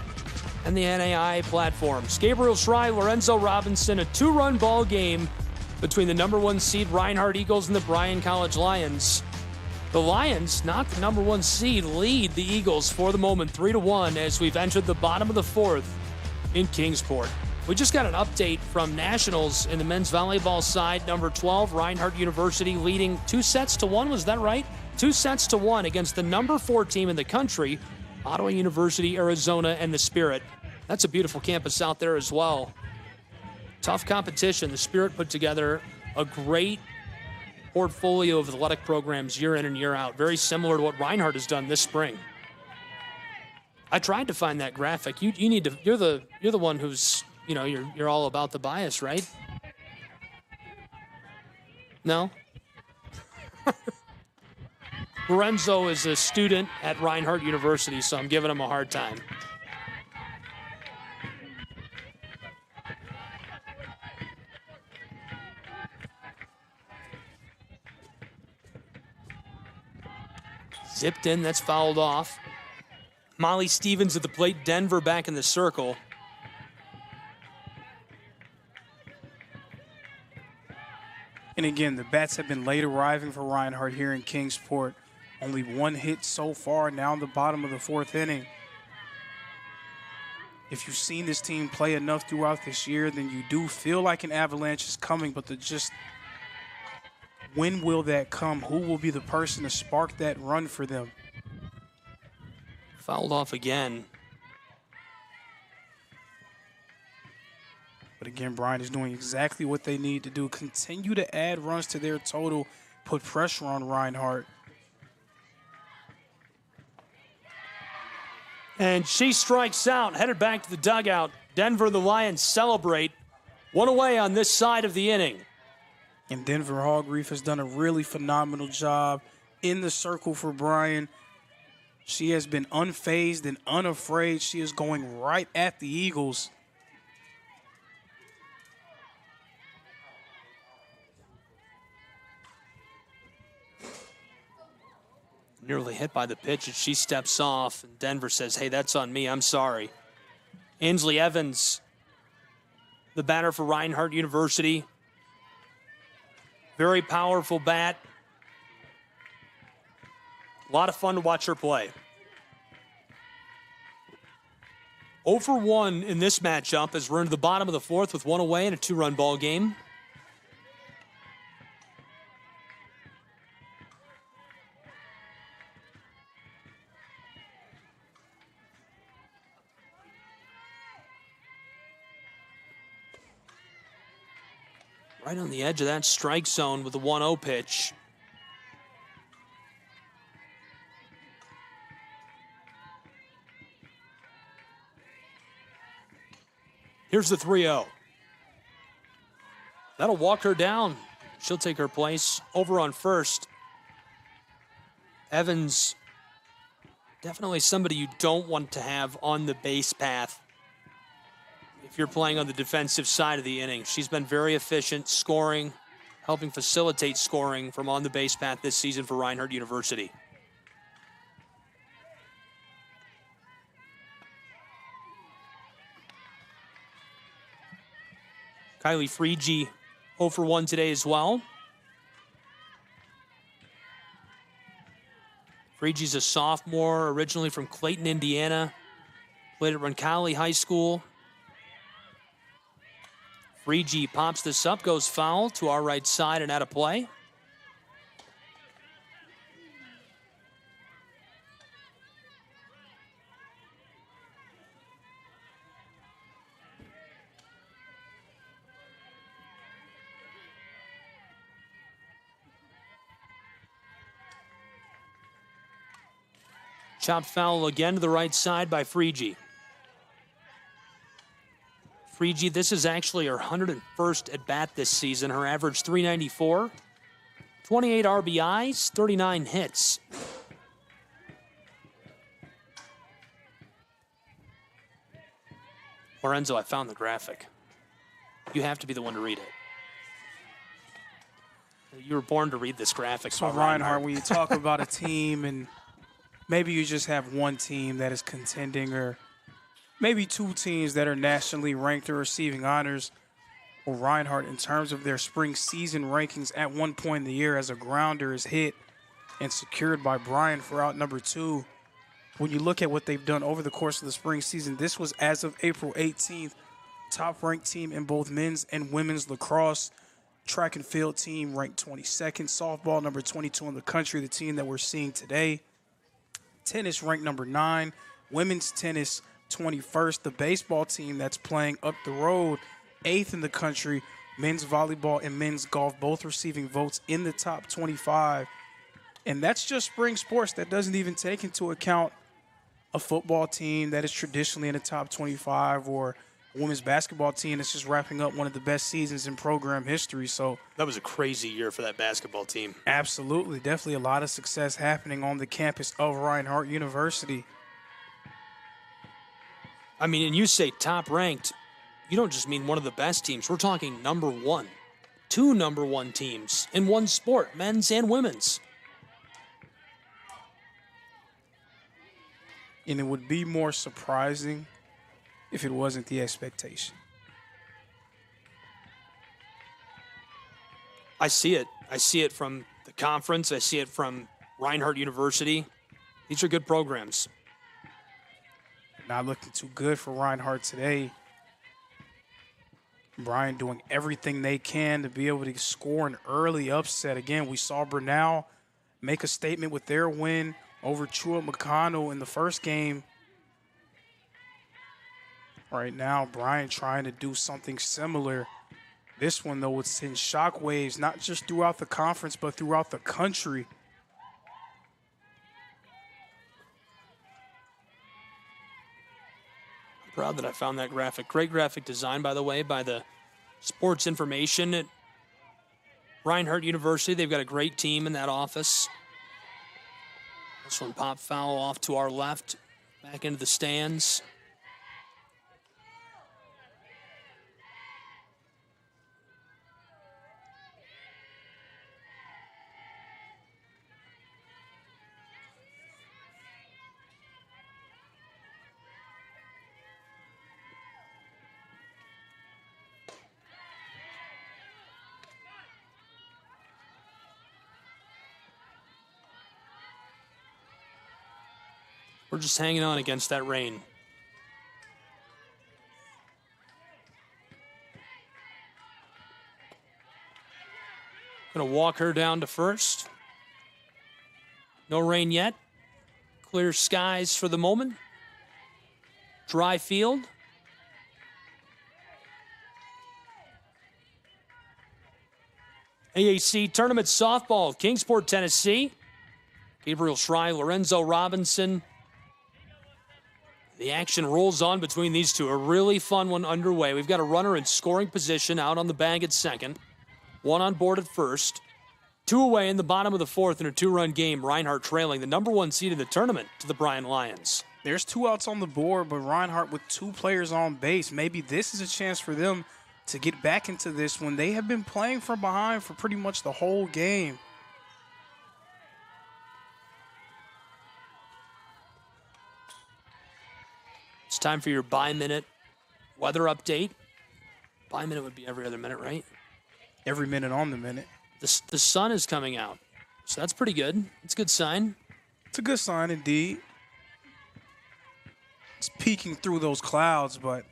and the NAIA platforms. Gabriel Schrei, Lorenzo Robinson, a 2-run ball game between the number 1 seed Reinhardt Eagles and the Bryan College Lions. The Lions, not the number 1 seed, lead the Eagles for the moment 3-1 as we've entered the bottom of the 4th in Kingsport. We just got an update from Nationals in the men's volleyball side. Number 12, Reinhardt University leading 2-1. Was that right? 2-1 against the number 4 team in the country, Ottawa University, Arizona, and the Spirit. That's a beautiful campus out there as well. Tough competition. The Spirit put together a great portfolio of athletic programs year in and year out. Very similar to what Reinhardt has done this spring. I tried to find that graphic. You need to. You're the one who's. You know, you're all about the bias, right? No? Lorenzo is a student at Reinhardt University, so I'm giving him a hard time. Zipped in, that's fouled off. Molly Stevens at the plate, Denver back in the circle. And again, the bats have been late arriving for Reinhardt here in Kingsport. Only 1 hit so far, now in the bottom of the 4th inning. If you've seen this team play enough throughout this year, then you do feel like an avalanche is coming, but when will that come? Who will be the person to spark that run for them? Fouled off again. But again, Bryan is doing exactly what they need to do. Continue to add runs to their total, put pressure on Reinhardt. And she strikes out, headed back to the dugout. Denver, the Lions celebrate. 1 away on this side of the inning. And Denver Hogreif has done a really phenomenal job in the circle for Bryan. She has been unfazed and unafraid. She is going right at the Eagles. Nearly hit by the pitch as she steps off, and Denver says, hey, that's on me, I'm sorry. Ainsley Evans, the batter for Reinhardt University. Very powerful bat. A lot of fun to watch her play. 0 for 1 in this matchup as we're into the bottom of the 4th with 1 away in a 2-run ball game. Right on the edge of that strike zone with the 1-0 pitch. Here's the 3-0. That'll walk her down. She'll take her place over on first. Evans, definitely somebody you don't want to have on the base path if you're playing on the defensive side of the inning. She's been very efficient scoring, helping facilitate scoring from on the base path this season for Reinhardt University. Kylie Freege 0 for 1 today as well. Freege's a sophomore, originally from Clayton, Indiana. Played at Roncalli High School. Freege pops this up, goes foul to our right side and out of play. Chopped foul again to the right side by Freege. Freege, this is actually her 101st at bat this season. Her average .394, 28 RBIs, 39 hits. Lorenzo, I found the graphic. You have to be the one to read it. You were born to read this graphic. So Reinhardt, when you talk about a team and maybe you just have one team that is contending, or maybe two teams that are nationally ranked or receiving honors. Well, Reinhardt, in terms of their spring season rankings, at one point in the year as a grounder is hit and secured by Bryan for out number 2. When you look at what they've done over the course of the spring season, this was as of April 18th, top-ranked team in both men's and women's lacrosse. Track and field team ranked 22nd. Softball number 22 in the country, the team that we're seeing today. Tennis ranked number 9. Women's tennis 21st. The baseball team that's playing up the road, 8th in the country. Men's volleyball and men's golf both receiving votes in the top 25. And that's just spring sports. That doesn't even take into account a football team that is traditionally in the top 25, or a women's basketball team that's just wrapping up one of the best seasons in program history. So that was a crazy year for that basketball team. Absolutely. Definitely a lot of success happening on the campus of Reinhardt University. I mean, and you say top ranked, you don't just mean one of the best teams. We're talking number 1. 2 number 1 teams in one sport, men's and women's. And it would be more surprising if it wasn't the expectation. I see it. I see it from the conference. I see it from Reinhardt University. These are good programs. Not looking too good for Reinhardt today. Bryan doing everything they can to be able to score an early upset. Again, we saw Bernal make a statement with their win over Chua McConnell in the first game. Right now, Bryan trying to do something similar. This one, though, would send shockwaves, not just throughout the conference, but throughout the country. I'm proud that I found that graphic. Great graphic design, by the way, by the Sports Information at Reinhardt University. They've got a great team in that office. This one pop foul off to our left, back into the stands. We're just hanging on against that rain. Gonna walk her down to first. No rain yet. Clear skies for the moment. Dry field. AAC Tournament Softball, Kingsport, Tennessee. Gabriel Schrei, Lorenzo Robinson. The action rolls on between these two. A really fun one underway. We've got a runner in scoring position out on the bag at second. One on board at first. 2 away in the bottom of the 4th in a 2-run game. Reinhardt trailing the number 1 seed in the tournament to the Bryan Lions. There's 2 outs on the board, but Reinhardt with 2 players on base. Maybe this is a chance for them to get back into this when they have been playing from behind for pretty much the whole game. It's time for your by-minute weather update. By minute would be every other minute, right? Every minute on the minute. The sun is coming out, so that's pretty good. It's a good sign. It's a good sign indeed. It's peeking through those clouds, but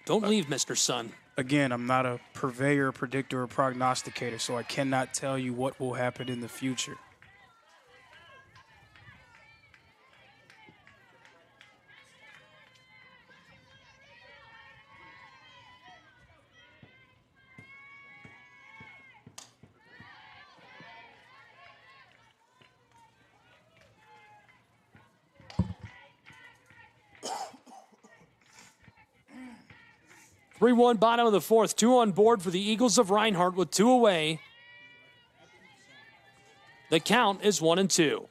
don't leave, Mr. Sun. Again, I'm not a purveyor, predictor, or prognosticator, so I cannot tell you what will happen in the future. Three-one, bottom of the fourth. 2 on board for the Eagles of Reinhardt with 2 away. The count is 1-2.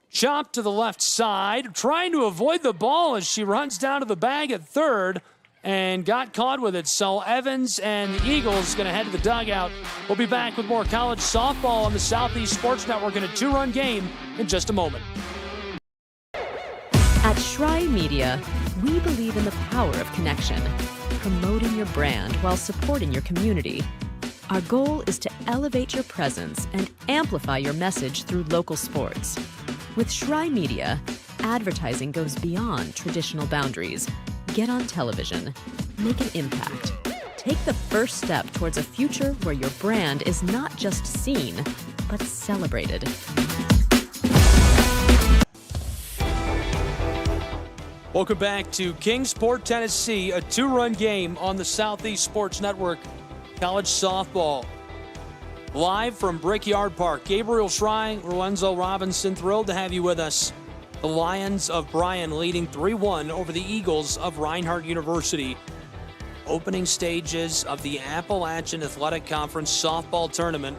Chop to the left side, trying to avoid the ball as she runs down to the bag at third and got caught with it. So Evans and the Eagles going to head to the dugout. We'll be back with more college softball on the Southeast Sports Network in a 2-run game in just a moment. At Schrei Media, we believe in the power of connection, promoting your brand while supporting your community. Our goal is to elevate your presence and amplify your message through local sports. With Schrei Media, advertising goes beyond traditional boundaries. Get on television, make an impact. Take the first step towards a future where your brand is not just seen, but celebrated. Welcome back to Kingsport, Tennessee, a 2-run game on the Southeast Sports Network, college softball. Live from Brickyard Park, Gabriel Schrei, Lorenzo Robinson, thrilled to have you with us. The Lions of Bryan leading 3-1 over the Eagles of Reinhardt University. Opening stages of the Appalachian Athletic Conference softball tournament.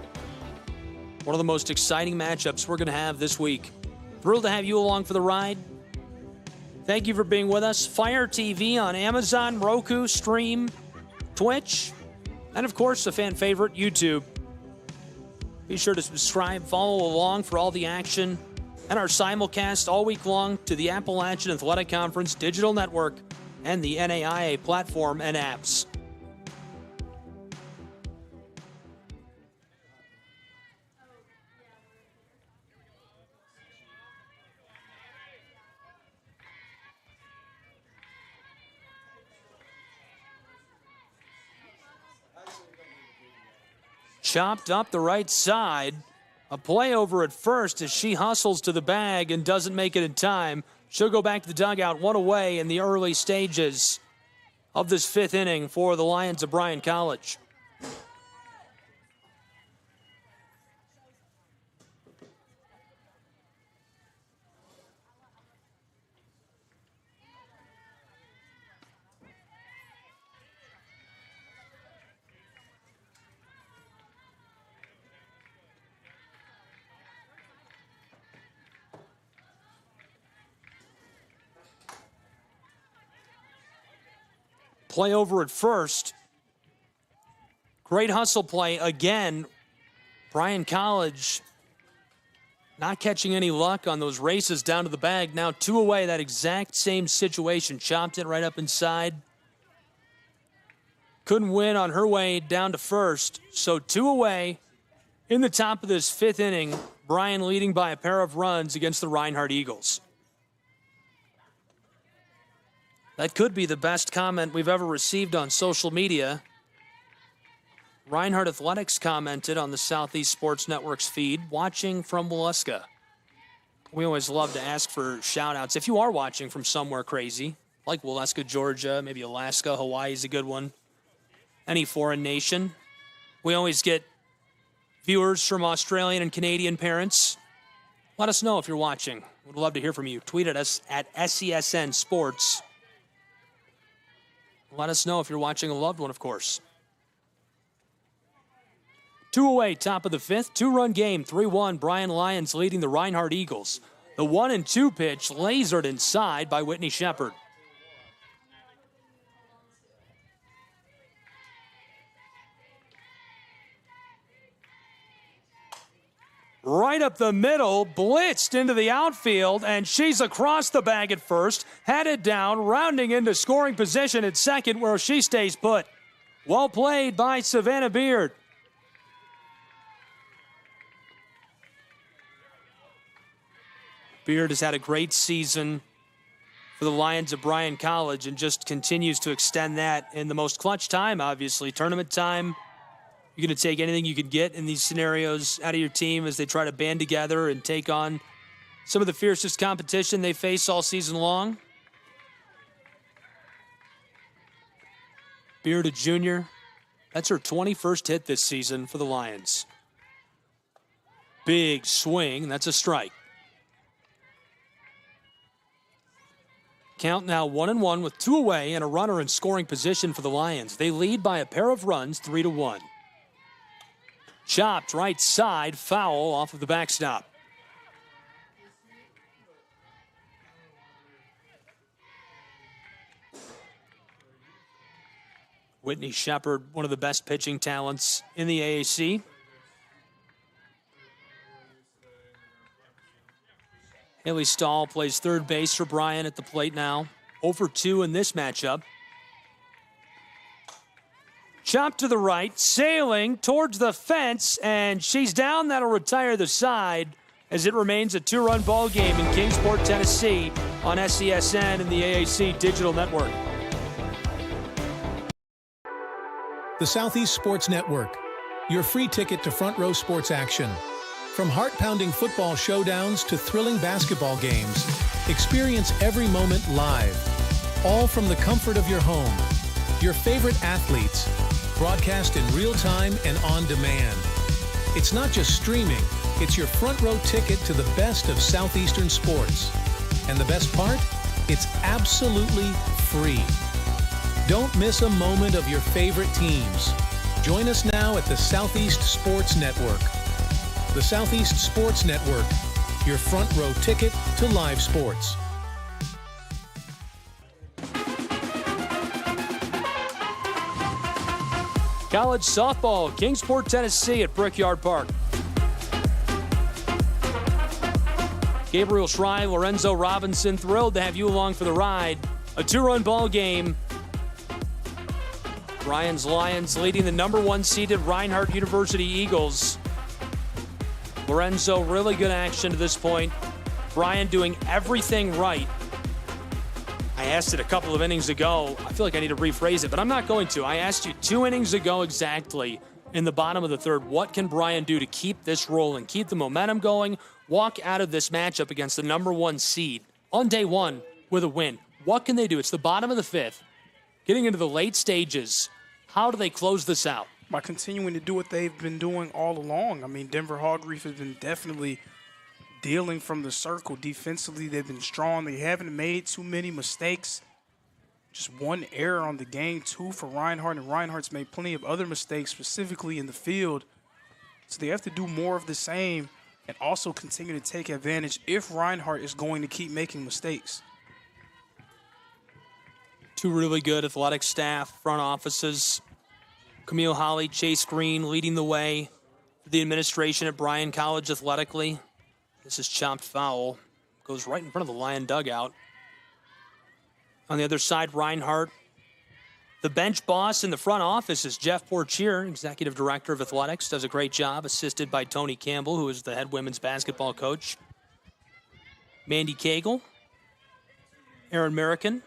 One of the most exciting matchups we're going to have this week. Thrilled to have you along for the ride. Thank you for being with us. Fire TV on Amazon, Roku, Stream, Twitch, and of course, the fan favorite, YouTube. Be sure to subscribe, follow along for all the action, and our simulcast all week long to the Appalachian Athletic Conference Digital Network and the NAIA platform and apps. Chopped up the right side. A play over at first as she hustles to the bag and doesn't make it in time. She'll go back to the dugout, 1 away in the early stages of this 5th inning for the Lions of Bryan College. Play over at first. Great hustle play again. Bryan College not catching any luck on those races down to the bag. Now 2 away, that exact same situation. Chopped it right up inside. Couldn't win on her way down to first. So 2 away in the top of this 5th inning. Bryan leading by a pair of runs against the Reinhardt Eagles. That could be the best comment we've ever received on social media. Reinhardt Athletics commented on the Southeast Sports Network's feed, watching from Waleska. We always love to ask for shout-outs. If you are watching from somewhere crazy, like Waleska, Georgia, maybe Alaska, Hawaii is a good one, any foreign nation, we always get viewers from Australian and Canadian parents. Let us know if you're watching. We'd love to hear from you. Tweet at us at SESN Sports. Let us know if you're watching a loved one, of course. 2 away, top of the 5th. 2-run game, 3-1. Bryan Lions leading the Reinhardt Eagles. The 1-2 pitch lasered inside by Whitney Shepard. right up the middle, blitzed into the outfield, and she's across the bag at first, headed down, rounding into scoring position at second where she stays put. Well played by Savannah Beard. Beard has had a great season for the Lions of Bryan College and just continues to extend that in the most clutch time, obviously. Tournament time, you're going to take anything you can get in these scenarios out of your team as they try to band together and take on some of the fiercest competition they face all season long. Beard, a junior. That's her 21st hit this season for the Lions. Big swing. That's a strike. Count now 1-1 with 2 away and a runner in scoring position for the Lions. They lead by a pair of runs, 3-1. Chopped right side, foul off of the backstop. Whitney Shepard, one of the best pitching talents in the AAC. Haley Stahl plays third base for Bryan at the plate now. 0-2 in this matchup. Chopped to the right, sailing towards the fence, and she's down. That'll retire the side as it remains a 2-run ball game in Kingsport, Tennessee on SESN and the AAC Digital Network. The Southeast Sports Network, your free ticket to front row sports action. From heart-pounding football showdowns to thrilling basketball games, experience every moment live, all from the comfort of your home. Your favorite athletes, broadcast in real time and on demand. It's not just streaming, it's your front row ticket to the best of Southeastern sports. And the best part? It's absolutely free. Don't miss a moment of your favorite teams. Join us now at the Southeast Sports Network. The Southeast Sports Network, your front row ticket to live sports. College softball, Kingsport, Tennessee at Brickyard Park. Gabriel Schrei, Lorenzo Robinson, thrilled to have you along for the ride. A 2-run ball game. Bryan's Lions leading the number 1 seeded Reinhardt University Eagles. Lorenzo, really good action to this point. Bryan doing everything right. I asked it a couple of innings ago. I feel like I need to rephrase it, but I'm not going to. I asked you 2 innings ago exactly in the bottom of the third, what can Bryan do to keep this rolling, keep the momentum going, walk out of this matchup against the number 1 seed on day 1 with a win? What can they do? It's the bottom of the 5th, getting into the late stages. How do they close this out? By continuing to do what they've been doing all along. I mean, Denver Hog Reef has been definitely dealing from the circle. Defensively, they've been strong. They haven't made too many mistakes. Just 1 error on the game, 2 for Reinhardt, and Reinhardt's made plenty of other mistakes, specifically in the field. So they have to do more of the same and also continue to take advantage if Reinhardt is going to keep making mistakes. 2 really good athletic staff, front offices. Camille Holly, Chase Green leading the way for the administration at Bryan College athletically. This is chopped foul. Goes right in front of the Lion dugout. On the other side, Reinhardt. The bench boss in the front office is Jeff Portier, Executive Director of Athletics. Does a great job, assisted by Tony Campbell, who is the head women's basketball coach. Mandy Cagle. Aaron American.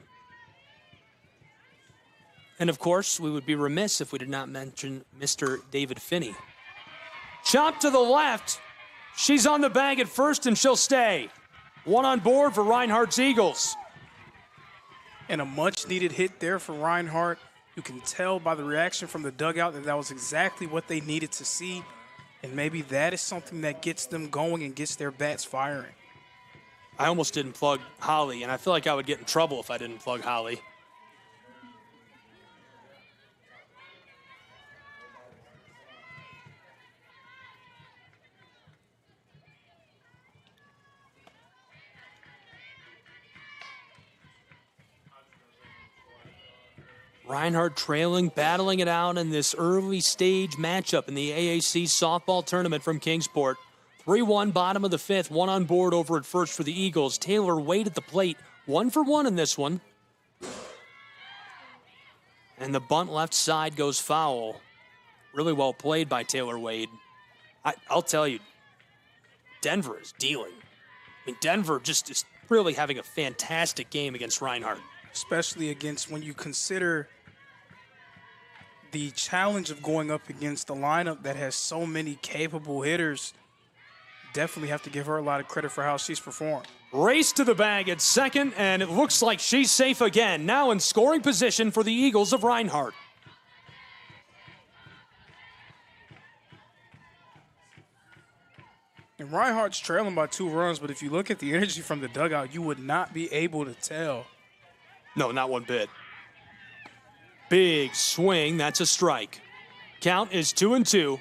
And, of course, we would be remiss if we did not mention Mr. David Finney. Chop to the left. She's on the bag at first, and she'll stay. 1 on board for Reinhardt's Eagles. And a much-needed hit there for Reinhardt. You can tell by the reaction from the dugout that that was exactly what they needed to see. And maybe that is something that gets them going and gets their bats firing. I almost didn't plug Holly, and I feel like I would get in trouble if I didn't plug Holly. Reinhardt trailing, battling it out in this early stage matchup in the AAC softball tournament from Kingsport. 3-1, bottom of the fifth, one on board over at first for the Eagles. Taylor Wade at the plate, 1 for 1 in this one. And the bunt left side goes foul. Really well played by Taylor Wade. I'll tell you, Denver is dealing. I mean, Denver just is really having a fantastic game against Reinhardt. Especially against when you consider the challenge of going up against a lineup that has so many capable hitters. Definitely have to give her a lot of credit for how she's performed. Race to the bag at second, and it looks like she's safe again. Now in scoring position for the Eagles of Reinhardt. And Reinhardt's trailing by 2 runs, but if you look at the energy from the dugout, you would not be able to tell. No, not one bit. Big swing, that's a strike. Count is 2-2.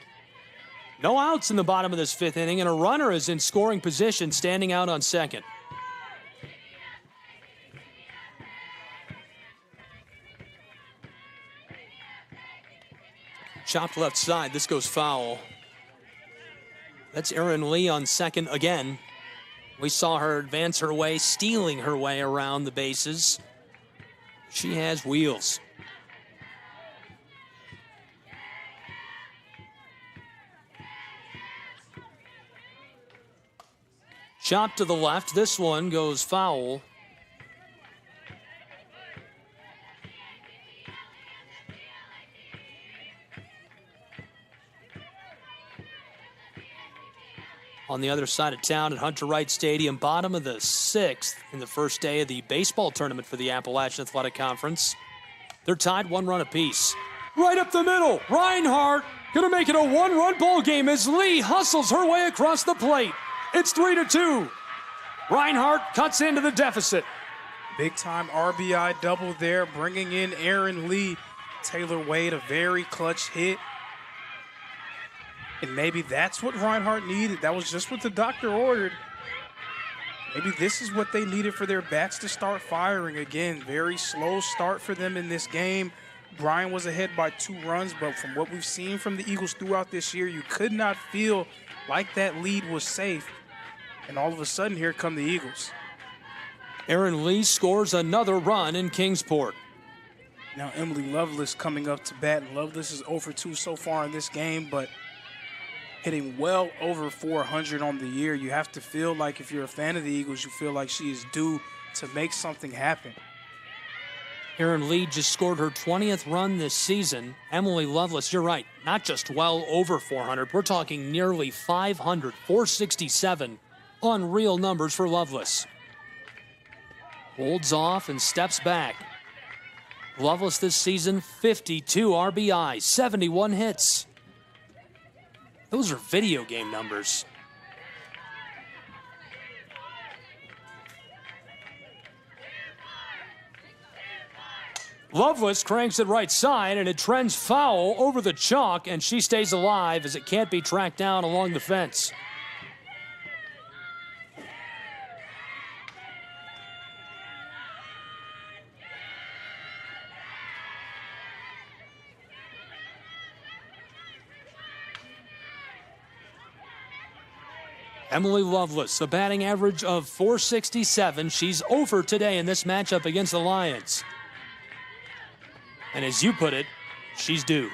No outs in the bottom of this 5th inning, and a runner is in scoring position, standing out on second. Chopped left side, this goes foul. That's Erin Lee on second again. We saw her advance her way, stealing her way around the bases. She has wheels. Shot to the left. This one goes foul. On the other side of town at Hunter Wright Stadium, bottom of the 6th in the first day of the baseball tournament for the Appalachian Athletic Conference. They're tied 1 run apiece. Right up the middle, Reinhardt gonna make it a 1-run ball game as Lee hustles her way across the plate. It's 3-2. Reinhardt cuts into the deficit. Big time RBI double there, bringing in Erin Lee. Taylor Wade, a very clutch hit. And maybe that's what Reinhardt needed. That was just what the doctor ordered. Maybe this is what they needed for their bats to start firing again. Very slow start for them in this game. Bryan was ahead by 2 runs, but from what we've seen from the Eagles throughout this year, you could not feel like that lead was safe. And all of a sudden, here come the Eagles. Erin Lee scores another run in Kingsport. Now Emily Lovelace coming up to bat. Lovelace is 0 for 2 so far in this game, but hitting well over 400 on the year. You have to feel like if you're a fan of the Eagles, you feel like she is due to make something happen. Erin Lee just scored her 20th run this season. Emily Lovelace, you're right, not just well over 400. We're talking nearly 500, 467. Unreal numbers for Lovelace. Holds off and steps back. Lovelace this season, 52 RBI, 71 hits. Those are video game numbers. Lovelace cranks it right side, and it trends foul over the chalk, and she stays alive as it can't be tracked down along the fence. Emily Lovelace, a batting average of 467. She's over today in this matchup against the Lions. And as you put it, she's due.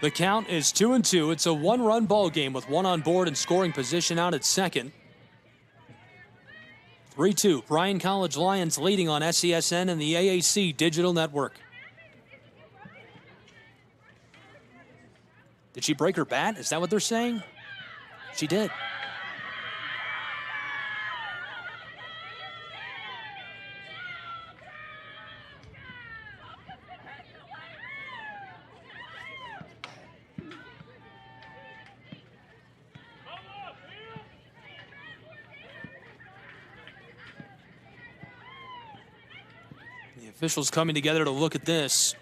The count is 2-2. It's a 1-run ball game with 1 on board and scoring position out at second. 3-2. Bryan College Lions leading on SESN and the AAC Digital Network. Did she break her bat? Is that what they're saying? She did. The officials coming together to look at this.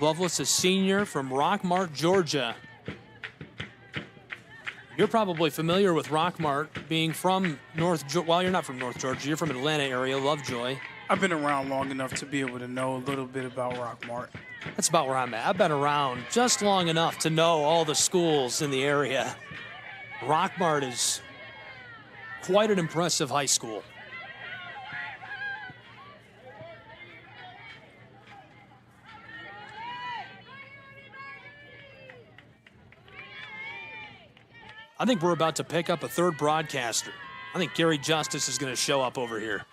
Lovelace, a senior from Rockmart, Georgia. You're probably familiar with Rockmart, being from well, you're not from North Georgia. You're from Atlanta area, Lovejoy. I've been around long enough to be able to know a little bit about Rockmart. That's about where I'm at. I've been around just long enough to know all the schools in the area. Rockmart is quite an impressive high school. I think we're about to pick up a third broadcaster. I think Gary Justice is going to show up over here.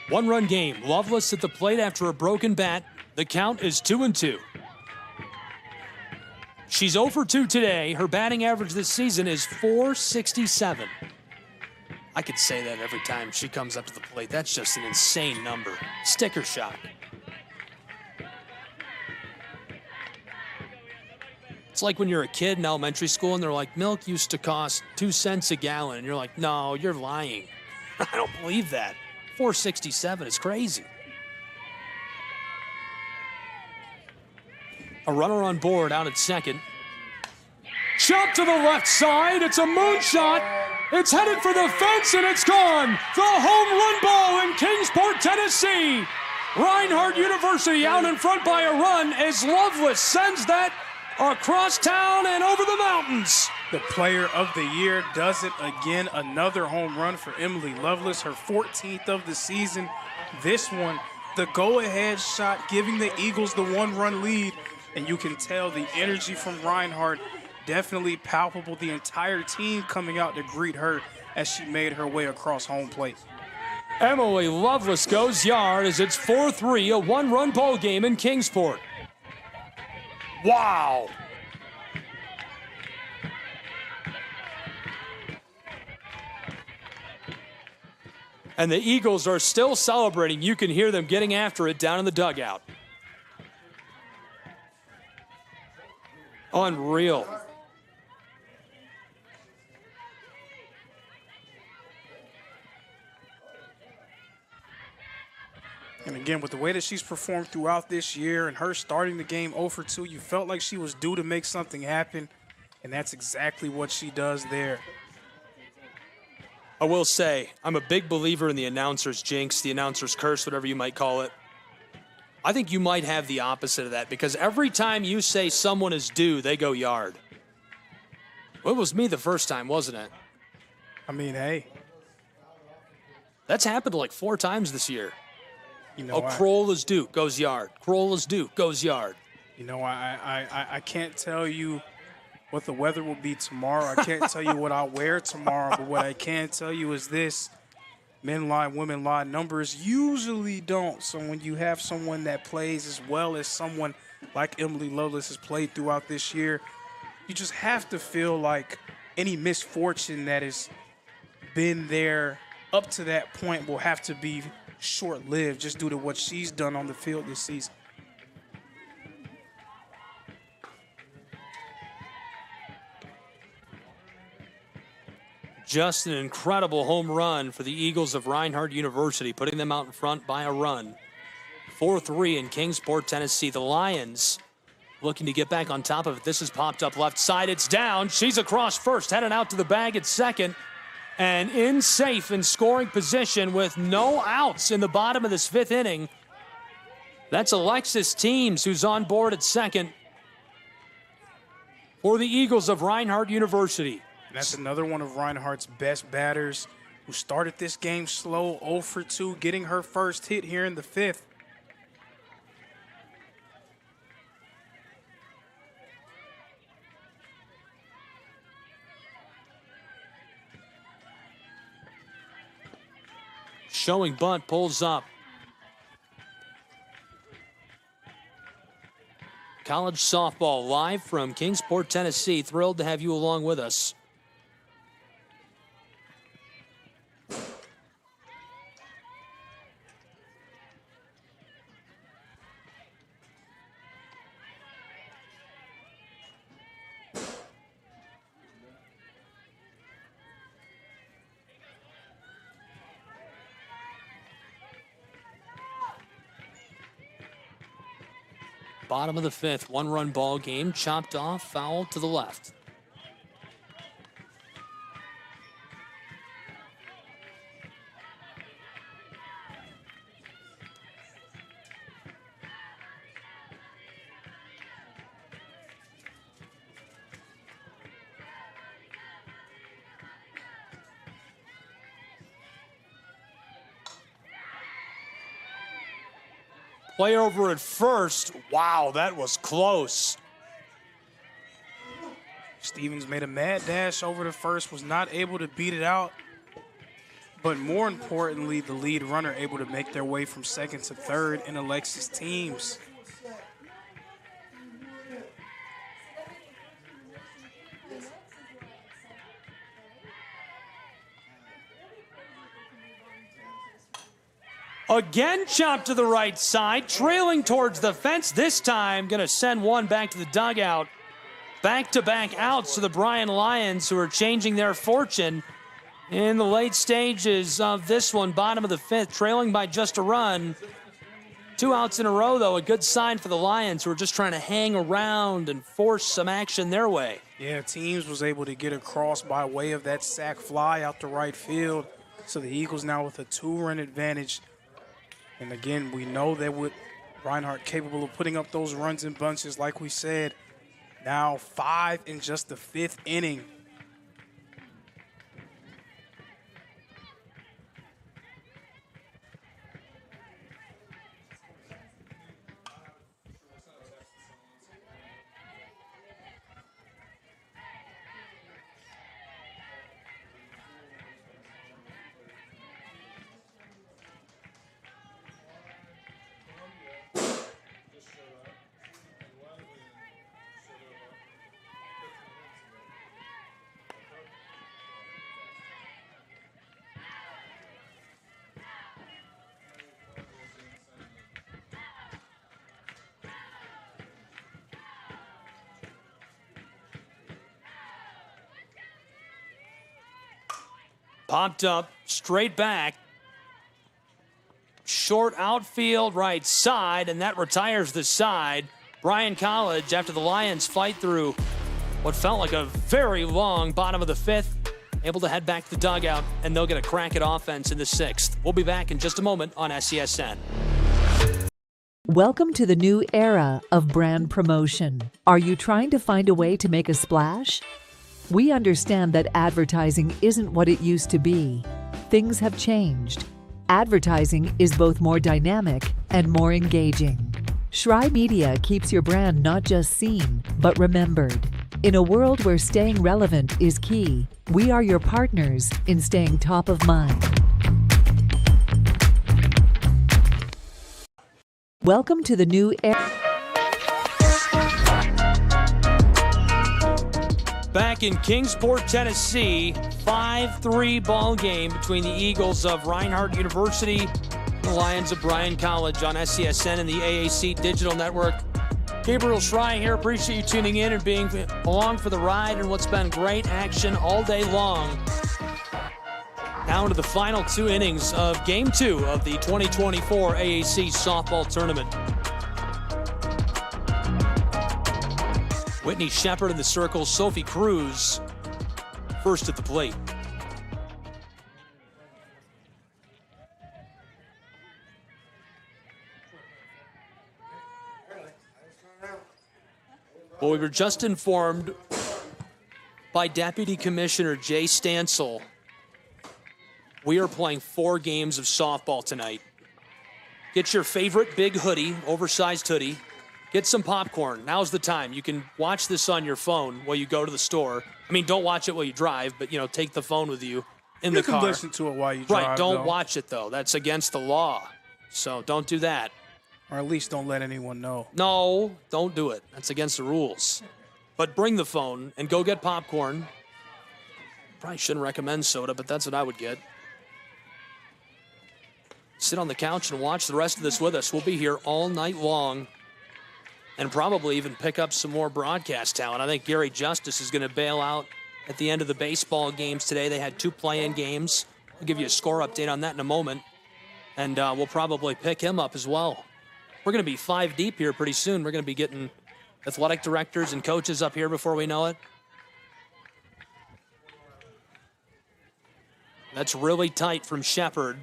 One-run game. Loveless at the plate after a broken bat. The count is 2-2. She's 0 for 2 today. Her batting average this season is .467. I could say that every time she comes up to the plate. That's just an insane number. Sticker shock. It's like when you're a kid in elementary school and they're like, milk used to cost 2 cents a gallon. And you're like, no, you're lying. I don't believe that. .467 is crazy. A runner on board out at second. Chop to the left side. It's a moonshot. It's headed for the fence and it's gone. The home run ball in Kingsport, Tennessee. Reinhardt University out in front by a run as Loveless sends that across town and over the mountains. The player of the year does it again. Another home run for Emily Loveless, her 14th of the season. This one, the go-ahead shot, giving the Eagles the one-run lead. And you can tell the energy from Reinhardt definitely palpable. The entire team coming out to greet her as she made her way across home plate. Emily Loveless goes yard as it's 4-3, a one-run ball game in Kingsport. Wow. And the Eagles are still celebrating. You can hear them getting after it down in the dugout. Unreal. And again, with the way that she's performed throughout this year and her starting the game 0 for 2, you felt like she was due to make something happen, and that's exactly what she does there. I will say, I'm a big believer in the announcer's jinx, the announcer's curse, whatever you might call it. I think you might have the opposite of that because every time you say someone is due, they go yard. Well, it was me the first time, wasn't it? I mean, hey. That's happened like 4 times this year. You know, Kroll is due, goes yard. Kroll is due, goes yard. You know, I can't tell you what the weather will be tomorrow. I can't tell you what I'll wear tomorrow, but what I can tell you is this. Men lie, women lie. Numbers usually don't. So when you have someone that plays as well as someone like Emily Loveless has played throughout this year, you just have to feel like any misfortune that has been there up to that point will have to be short-lived just due to what she's done on the field this season. Just an incredible home run for the Eagles of Reinhardt University, putting them out in front by a run. 4-3 in Kingsport, Tennessee. The Lions looking to get back on top of it. This is popped up left side. It's down. She's across first, headed out to the bag at second. And in safe in scoring position with no outs in the bottom of this 5th inning. That's Alexis Teams, who's on board at second for the Eagles of Reinhardt University. That's another one of Reinhardt's best batters who started this game slow, 0 for 2, getting her first hit here in the 5th. Showing bunt, pulls up. College softball live from Kingsport, Tennessee. Thrilled to have you along with us. Bottom of the 5th, one-run ball game, chopped off, foul to the left. Play over at first. Wow, that was close. Stevens made a mad dash over to first, was not able to beat it out. But more importantly, the lead runner able to make their way from second to third in Alexis teams. Again, chopped to the right side, trailing towards the fence. This time, going to send one back to the dugout. Back-to-back outs to the Bryan Lions, who are changing their fortune in the late stages of this one. Bottom of the fifth, trailing by just a run. 2 outs in a row, though, a good sign for the Lions, who are just trying to hang around and force some action their way. Yeah, teams was able to get across by way of that sac fly out to right field. So the Eagles now with a 2-run advantage. And again, we know that with Reinhardt capable of putting up those runs in bunches, like we said. Now 5 in just the 5th inning. Popped up, straight back. Short outfield, right side, and that retires the side. Bryan College, after the Lions fight through what felt like a very long bottom of the 5th, able to head back to the dugout, and they'll get a crack at offense in the 6th. We'll be back in just a moment on SESN. Welcome to the new era of brand promotion. Are you trying to find a way to make a splash? We understand that advertising isn't what it used to be. Things have changed. Advertising is both more dynamic and more engaging. Shry Media keeps your brand not just seen, but remembered. In a world where staying relevant is key, we are your partners in staying top of mind. Welcome to the new era. Back in Kingsport, Tennessee, 5-3 ball game between the Eagles of Reinhardt University and the Lions of Bryan College on SESN and the AAC Digital Network. Gabriel Shry here. Appreciate you tuning in and being along for the ride and what's been great action all day long. Now into the final 2 innings of Game 2 of the 2024 AAC Softball Tournament. Whitney Shepard in the circle, Sophie Cruz first at the plate. Well, we were just informed by Deputy Commissioner Jay Stansel we are playing 4 games of softball tonight. Get your favorite big hoodie, oversized hoodie. Get some popcorn. Now's the time. You can watch this on your phone while you go to the store. I mean, don't watch it while you drive, but, you know, take the phone with you in the car. You can listen to it while you drive, right, don't though. watch it, though. That's against the law. So don't do that. Or at least don't let anyone know. No, don't do it. That's against the rules. But bring the phone and go get popcorn. Probably shouldn't recommend soda, but that's what I would get. Sit on the couch and watch the rest of this with us. We'll be here all night long and probably even pick up some more broadcast talent. I think Gary Justice is going to bail out at the end of the baseball games today. They had 2 play-in games. I'll give you a score update on that in a moment. And we'll probably pick him up as well. We're going to be 5 deep here pretty soon. We're going to be getting athletic directors and coaches up here before we know it. That's really tight from Shepard.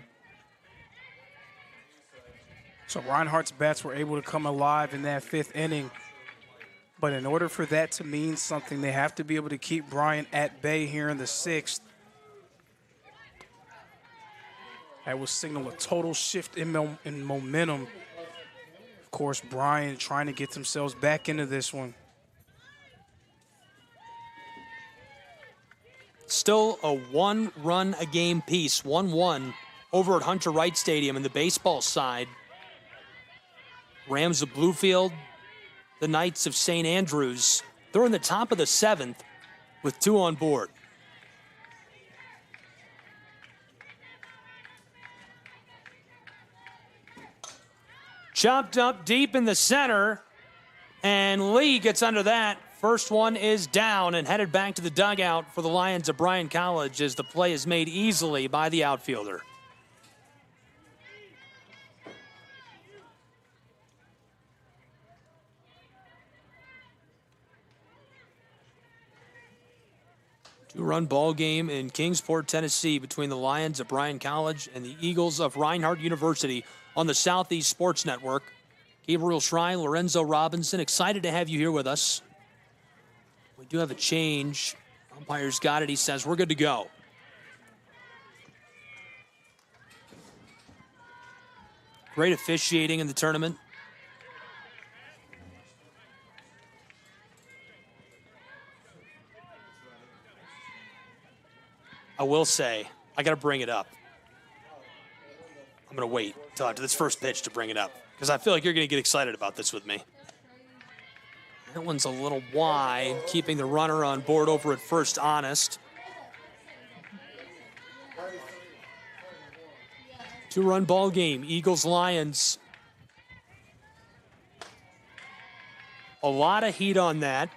So Reinhardt's bats were able to come alive in that 5th inning. But in order for that to mean something, they have to be able to keep Bryan at bay here in the 6th. That will signal a total shift in momentum course, Bryan trying to get themselves back into this one. Still a one-run-a-game piece, 1-1 over at Hunter Wright Stadium in the baseball side. Rams of Bluefield, the Knights of St. Andrews. They're in the top of the 7th with 2 on board. Chopped up deep in the center, and Lee gets under that. First one is down and headed back to the dugout for the Lions of Bryan College as the play is made easily by the outfielder. Two-run ball game in Kingsport, Tennessee between the Lions of Bryan College and the Eagles of Reinhardt University on the Southeast Sports Network. Gabriel Shrine, Lorenzo Robinson, excited to have you here with us. We do have a change. Umpire's got it. He says we're good to go. Great officiating in the tournament. I will say, I got to bring it up. I'm going to wait until after this first pitch to bring it up because I feel like you're going to get excited about this with me. That one's a little wide, keeping the runner on board over at first, Honest. Two-run ball game, Eagles-Lions. A lot of heat on that.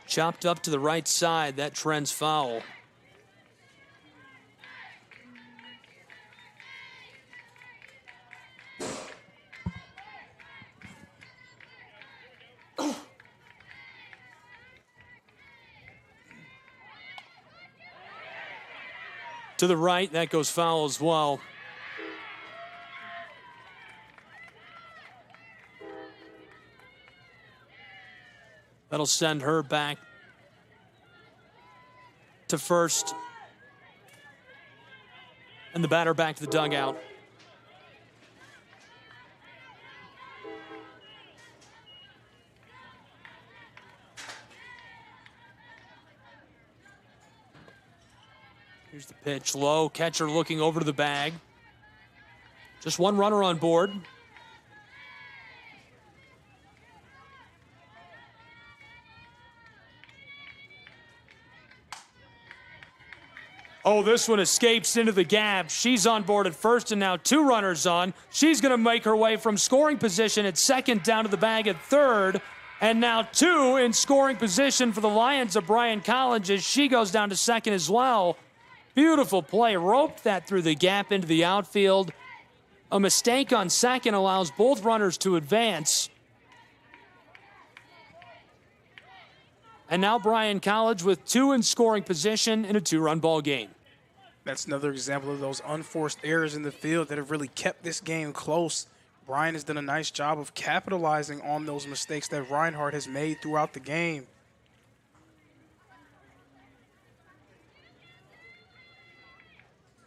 Chopped up to the right side. That trend's foul. To the right, that goes foul as well. That'll send her back to first. And the batter back to the dugout. Here's the pitch, low. Catcher looking over to the bag. Just one runner on board. Oh, this one escapes into the gap. She's on board at first, and now 2 runners on. She's going to make her way from scoring position at second down to the bag at third. And now 2 in scoring position for the Lions of Bryan College as she goes down to second as well. Beautiful play. Roped that through the gap into the outfield. A mistake on second allows both runners to advance. And now Bryan College with 2 in scoring position in a 2-run ball game. That's another example of those unforced errors in the field that have really kept this game close. Bryan has done a nice job of capitalizing on those mistakes that Reinhardt has made throughout the game.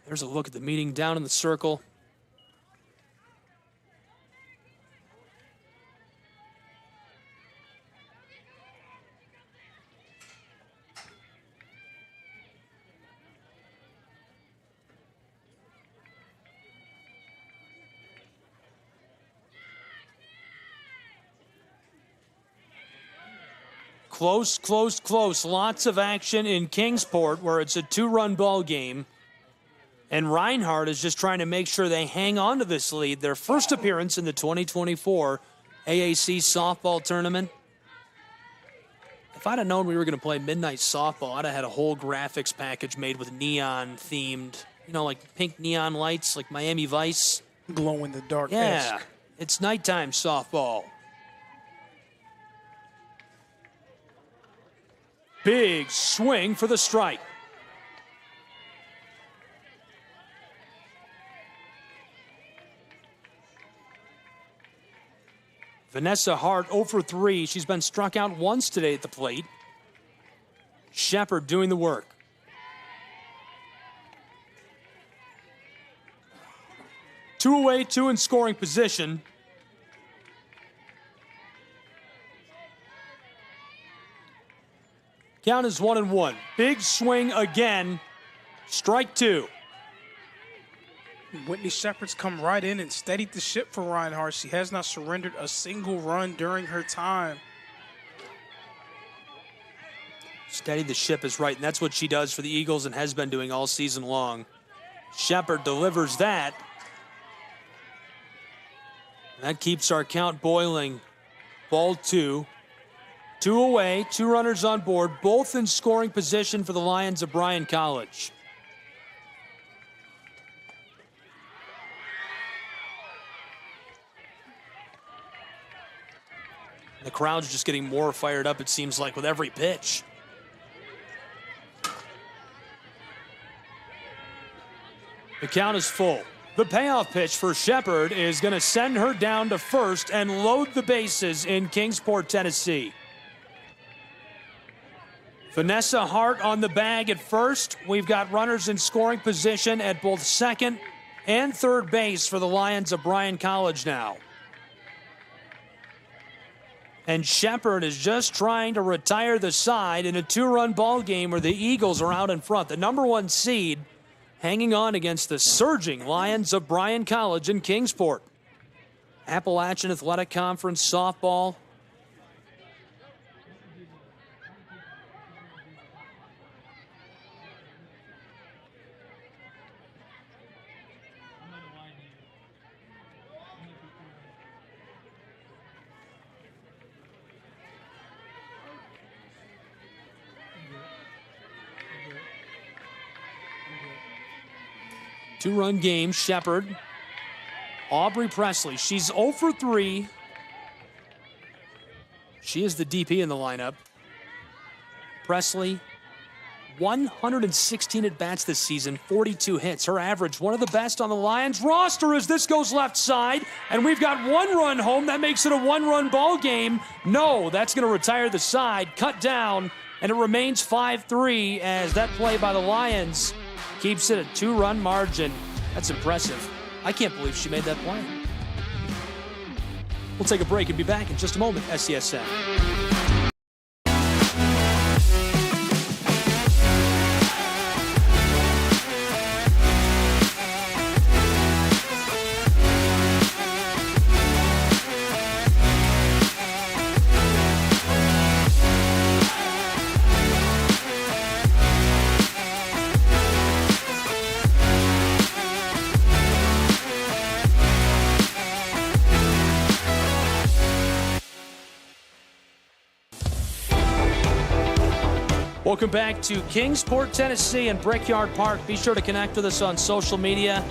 There's a look at the meeting down in the circle. Close, close, close. Lots of action in Kingsport where it's a 2-run ball game. And Reinhardt is just trying to make sure they hang on to this lead. Their first appearance in the 2024 AAC softball tournament. If I'd have known we were going to play midnight softball, I'd have had a whole graphics package made with neon themed, you know, like pink neon lights, like Miami Vice. Glow in the dark. Yeah, it's nighttime softball. Big swing for the strike. Vanessa Hart 0 for 3. She's been struck out once today at the plate. Shepard doing the work. Two away, two in scoring position. Count is 1-1. Big swing again. Strike two. Whitney Shepard's come right in and steadied the ship for Reinhardt. She has not surrendered a single run during her time. Steadied the ship is right, and that's what she does for the Eagles and has been doing all season long. Shepard delivers that. And that keeps our count boiling. Ball two. Two away, two runners on board, both in scoring position for the Lions of Bryan College. The crowd's just getting more fired up, it seems like, with every pitch. The count is full. The payoff pitch for Shepard is going to send her down to first and load the bases in Kingsport, Tennessee. Vanessa Hart on the bag at first. We've got runners in scoring position at both second and third base for the Lions of Bryan College now. And Shepard is just trying to retire the side in a two-run ball game where the Eagles are out in front. The number one seed hanging on against the surging Lions of Bryan College in Kingsport. Appalachian Athletic Conference softball. Two-run game, Shepard. Aubrey Presley, she's 0 for 3. She is the DP in the lineup. Presley, 116 at-bats this season, 42 hits. Her average, one of the best on the Lions roster as this goes left side. And we've got one run home. That makes it a one-run ball game. No, that's going to retire the side. Cut down, and it remains 5-3 as that play by the Lions keeps it a two-run margin. That's impressive. I can't believe she made that play. We'll take a break and be back in just a moment. SCSN. Welcome back to Kingsport, Tennessee and Brickyard Park. Be sure to connect with us on social media.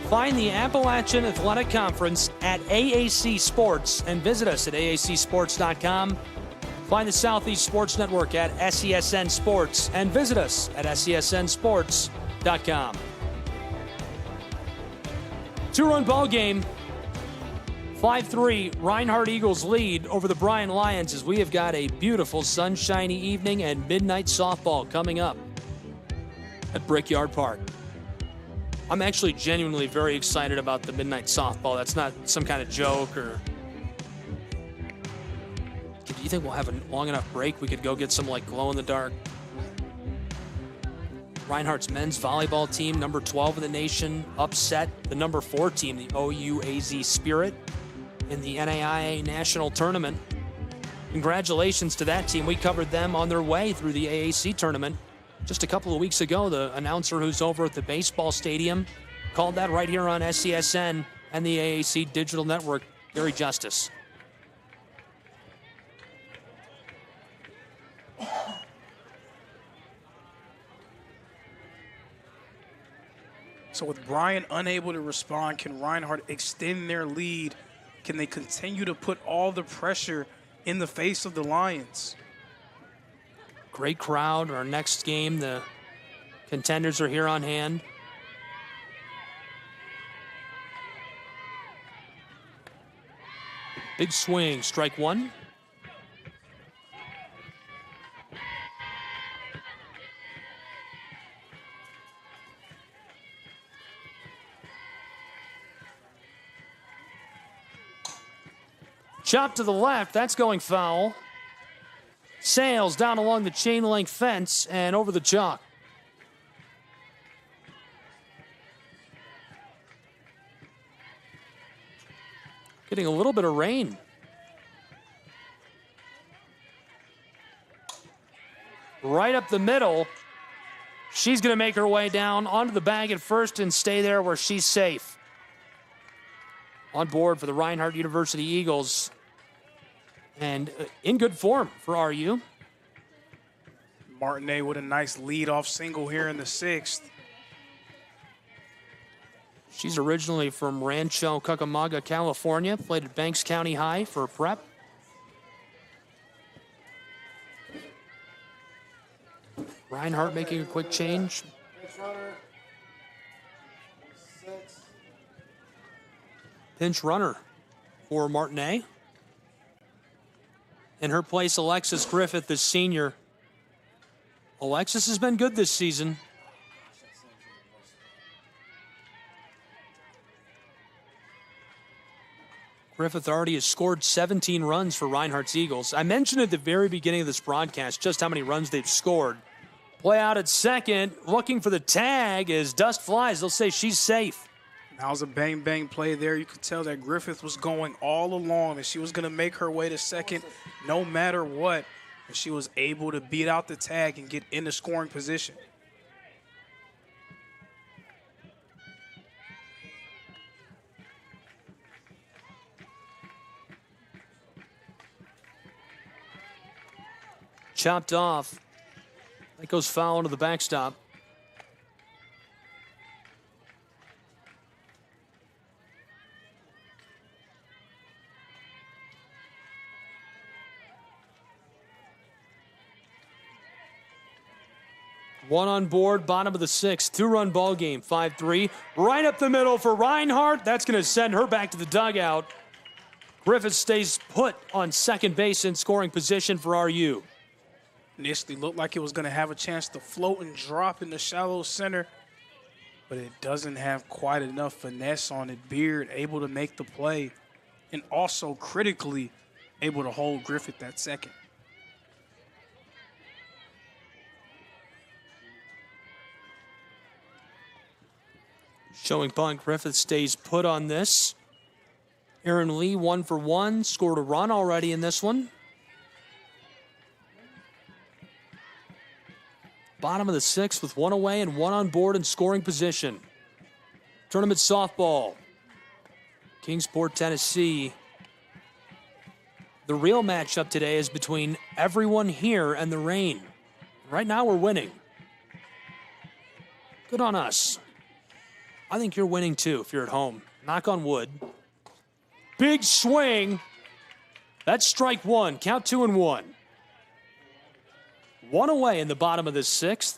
Find the Appalachian Athletic Conference at AAC Sports and visit us at aacsports.com. Find the Southeast Sports Network at SESN Sports and visit us at SESNsports.com. Two-run ball game. 5-3, Reinhardt Eagles lead over the Bryan Lions as we have got a beautiful sunshiny evening and midnight softball coming up at Brickyard Park. I'm actually genuinely very excited about the midnight softball. That's not some kind of joke or... Do you think we'll have a long enough break we could go get some like glow-in-the-dark? Reinhardt's men's volleyball team, number 12 in the nation, upset the number 4 team, the OUAZ Spirit, in the NAIA National Tournament. Congratulations to that team. We covered them on their way through the AAC tournament. Just a couple of weeks ago, the announcer who's over at the baseball stadium called that right here on SCSN and the AAC Digital Network, Gary Justice. So with Bryan unable to respond, can Reinhardt extend their lead? Can they continue to put all the pressure in the face of the Lions? Great crowd. Our next game, the contenders are here on hand. Big swing, strike one. Chop to the left, that's going foul. Sails down along the chain link fence and over the chalk. Getting a little bit of rain. Right up the middle. She's going to make her way down onto the bag at first and stay there where she's safe. On board for the Reinhardt University Eagles. And in good form for RU. Martinet with a nice leadoff single here in the 6th. She's originally from Rancho Cucamonga, California. Played at Banks County High for prep. Reinhardt making a quick change. Pinch runner for Martinet. In her place, Alexis Griffith, the senior. Alexis has been good this season. Griffith already has scored 17 runs for Reinhardt's Eagles. I mentioned at the very beginning of this broadcast just how many runs they've scored. Play out at second, looking for the tag as dust flies. They'll say she's safe. That was a bang-bang play there. You could tell that Griffith was going all along, and she was going to make her way to second no matter what. And she was able to beat out the tag and get into scoring position. Chopped off. That goes foul into the backstop. One on board, bottom of the 6th, 2-run ball game, 5-3. Right up the middle for Reinhardt. That's going to send her back to the dugout. Griffith stays put on second base in scoring position for RU. Initially looked like it was going to have a chance to float and drop in the shallow center, but it doesn't have quite enough finesse on it. Beard able to make the play and also critically able to hold Griffith at second. Showing bunt, Griffith stays put on this. Aaron Lee 1 for 1, scored a run already in this one. Bottom of the 6th with 1 away and 1 on board in scoring position. Tournament softball. Kingsport, Tennessee. The real matchup today is between everyone here and the Reign. Right now we're winning. Good on us. I think you're winning too if you're at home. Knock on wood. Big swing. That's strike one. Count 2-1. 1 away in the bottom of the 6th.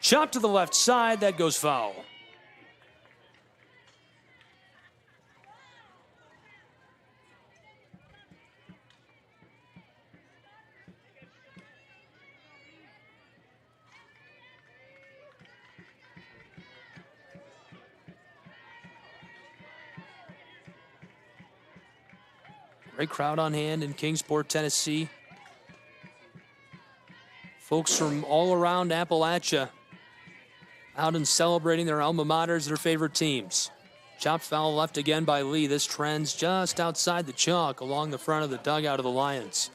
Chop to the left side. That goes foul. Great crowd on hand in Kingsport, Tennessee. Folks from all around Appalachia out and celebrating their alma maters, their favorite teams. Chopped foul left again by Lee. This trends just outside the chalk along the front of the dugout of the Lions.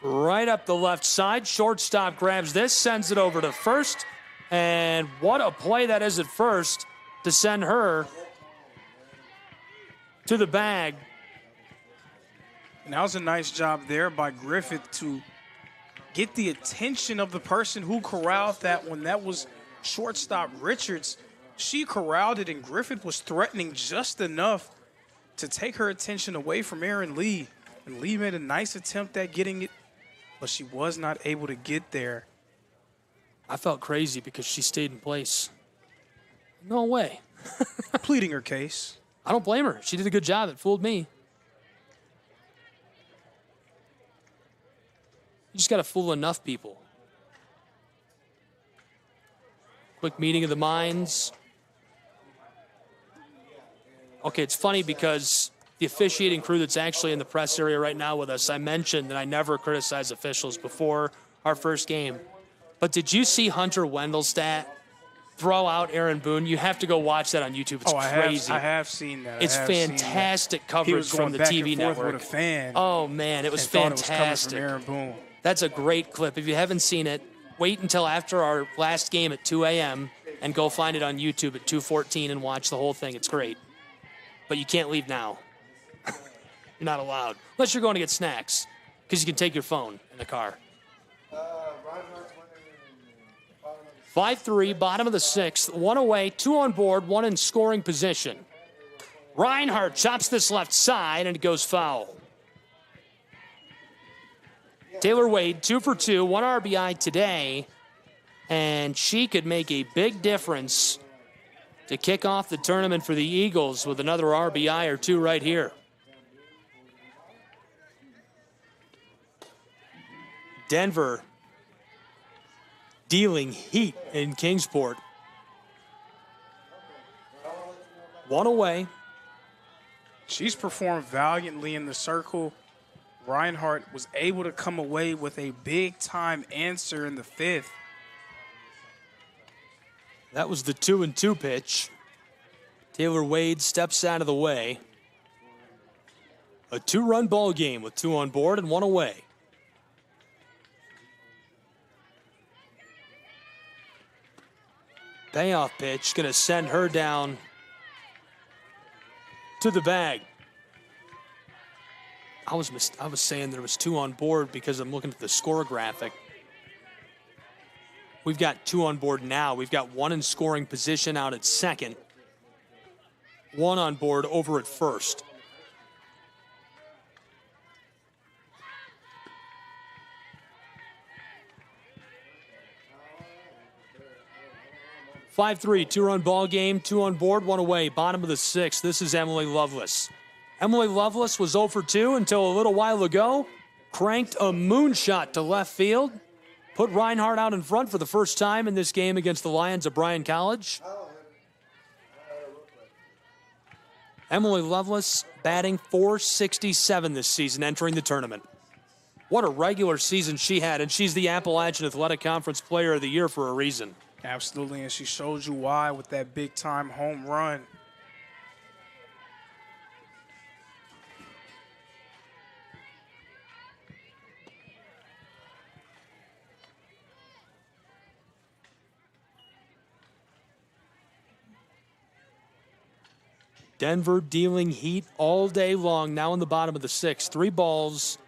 Right up the left side. Shortstop grabs this, sends it over to first. And what a play that is at first to send her to the bag. And that was a nice job there by Griffith to get the attention of the person who corralled that one. That was shortstop Richards. She corralled it, and Griffith was threatening just enough to take her attention away from Aaron Lee. And Lee made a nice attempt at getting it, but she was not able to get there. I felt crazy because she stayed in place. No way. Pleading her case. I don't blame her. She did a good job. It fooled me. You just got to fool enough people. Quick meeting of the minds. Okay, it's funny because the officiating crew that's actually in the press area right now with us, I mentioned that I never criticize officials before our first game. But did you see Hunter Wendelstadt throw out Aaron Boone? You have to go watch that on YouTube. It's crazy. I have seen that. It's fantastic coverage from the TV network. With a fan. Oh, man, it was fantastic. It was coming from Aaron Boone. That's a great clip. If you haven't seen it, wait until after our last game at 2 a.m. and go find it on YouTube at 2:14 and watch the whole thing. It's great. But you can't leave now. You're not allowed. Unless you're going to get snacks, because you can take your phone in the car. 5-3, bottom of the sixth. One away, two on board, one in scoring position. Reinhardt chops this left side, and it goes foul. Taylor Wade, 2 for 2, 1 RBI today, and she could make a big difference to kick off the tournament for the Eagles with another RBI or two right here. Denver dealing heat in Kingsport. One away. She's performed valiantly in the circle. Reinhardt was able to come away with a big-time answer in the fifth. That was the 2-2 pitch. Taylor Wade steps out of the way. A 2-run ball game with 2 on board and 1 away. Payoff pitch going to send her down to the bag. I was saying there was 2 on board because I'm looking at the score graphic. We've got 2 on board now. We've got 1 in scoring position out at second. 1 on board over at first. (5-3), 2-run ball game, 2 on board, 1 away. Bottom of the sixth. This is Emily Lovelace. Emily Lovelace was 0 for 2 until a little while ago. Cranked a moonshot to left field. Put Reinhardt out in front for the first time in this game against the Lions of Bryan College. Emily Lovelace batting .467 this season, entering the tournament. What a regular season she had, and she's the Appalachian Athletic Conference Player of the Year for a reason. Absolutely, and she showed you why with that big-time home run. Denver dealing heat all day long, now in the bottom of the sixth. 3 balls,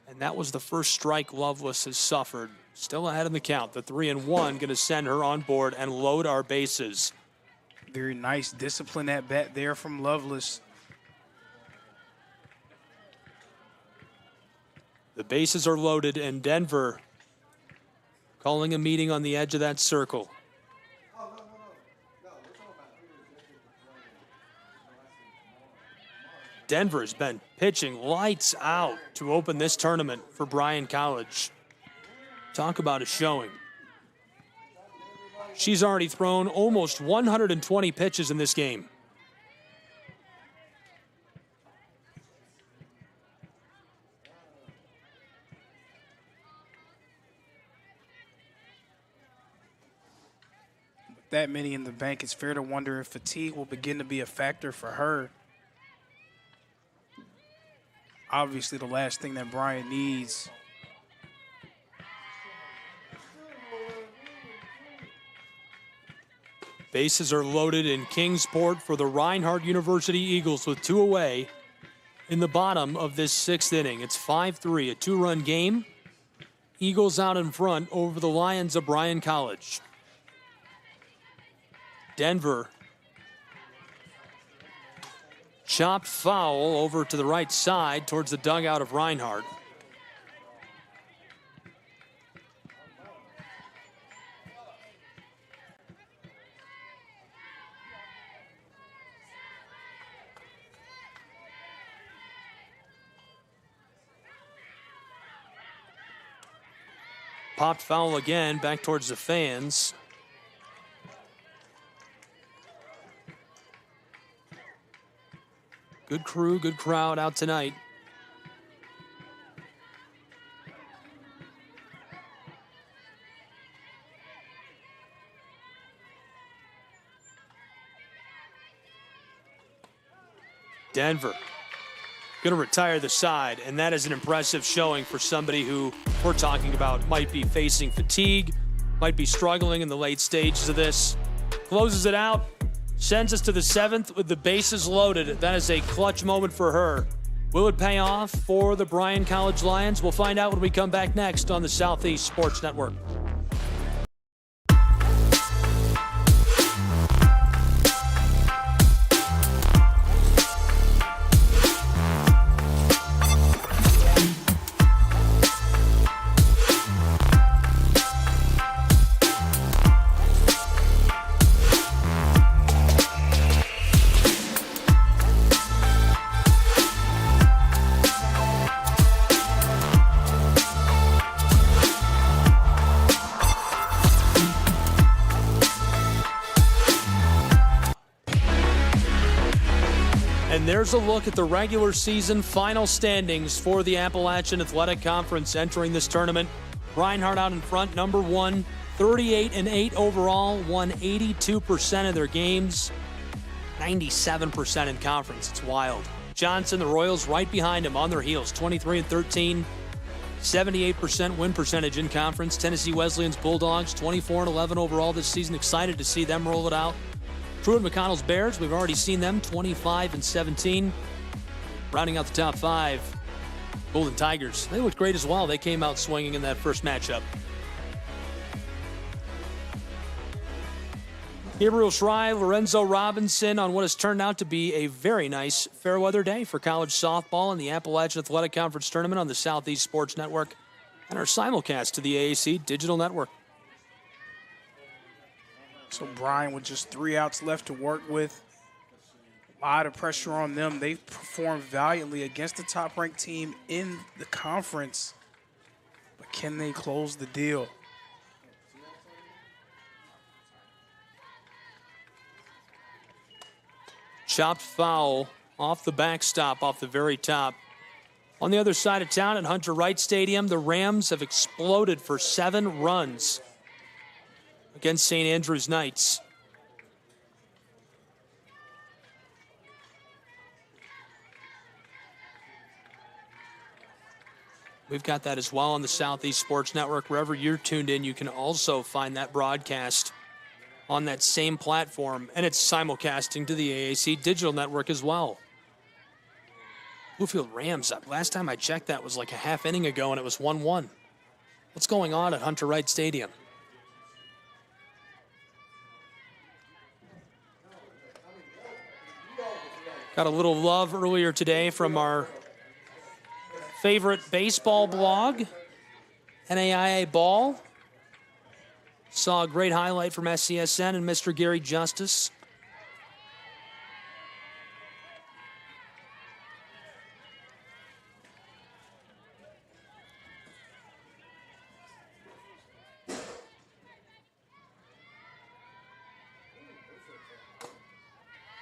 and that was the first strike Lovelace has suffered. Still ahead in the count. The 3-1 going to send her on board and load our bases. Very nice discipline at bat there from Lovelace. The bases are loaded, and Denver calling a meeting on the edge of that circle. Denver has been pitching lights out to open this tournament for Bryan College. Talk about a showing. She's already thrown almost 120 pitches in this game. With that many in the bank, it's fair to wonder if fatigue will begin to be a factor for her. Obviously, the last thing that Bryan needs. Bases are loaded in Kingsport for the Reinhardt University Eagles with 2 away in the bottom of this 6th inning. It's 5-3, a 2-run game. Eagles out in front over the Lions of Bryan College. Denver. Chopped foul over to the right side towards the dugout of Reinhardt. Popped foul again, back towards the fans. Good crew, good crowd out tonight. Denver going to retire the side, and that is an impressive showing for somebody who we're talking about might be facing fatigue, might be struggling in the late stages of this. Closes it out, sends us to the 7th with the bases loaded. That is a clutch moment for her. Will it pay off for the Bryan College Lions? We'll find out when we come back next on the Southeast Sports Network. And there's a look at the regular season final standings for the Appalachian Athletic Conference entering this tournament. Reinhardt out in front, number 1, 38-8 overall, won 82% of their games, 97% in conference. It's wild. Johnson, the Royals, right behind him on their heels, 23-13, 78% win percentage in conference. Tennessee Wesleyan's Bulldogs, 24-11 overall this season. Excited to see them roll it out. Pruitt McConnell's Bears, we've already seen them, 25-17. Rounding out the top 5, Golden Tigers. They looked great as well. They came out swinging in that first matchup. Gabriel Schrei, Lorenzo Robinson on what has turned out to be a very nice fair weather day for college softball in the Appalachian Athletic Conference Tournament on the Southeast Sports Network and our simulcast to the AAC Digital Network. So Bryan with just 3 outs left to work with. A lot of pressure on them. They've performed valiantly against the top-ranked team in the conference. But can they close the deal? Chopped foul off the backstop, off the very top. On the other side of town at Hunter Wright Stadium, the Rams have exploded for 7 runs against St. Andrews Knights. We've got that as well on the Southeast Sports Network. Wherever you're tuned in, you can also find that broadcast on that same platform, and it's simulcasting to the AAC Digital Network as well. Bluefield Rams up. Last time I checked, that was like a half inning ago, and it was 1-1. What's going on at Hunter Wright Stadium? Got a little love earlier today from our favorite baseball blog, NAIA Ball. Saw a great highlight from SCSN and Mr. Gary Justice.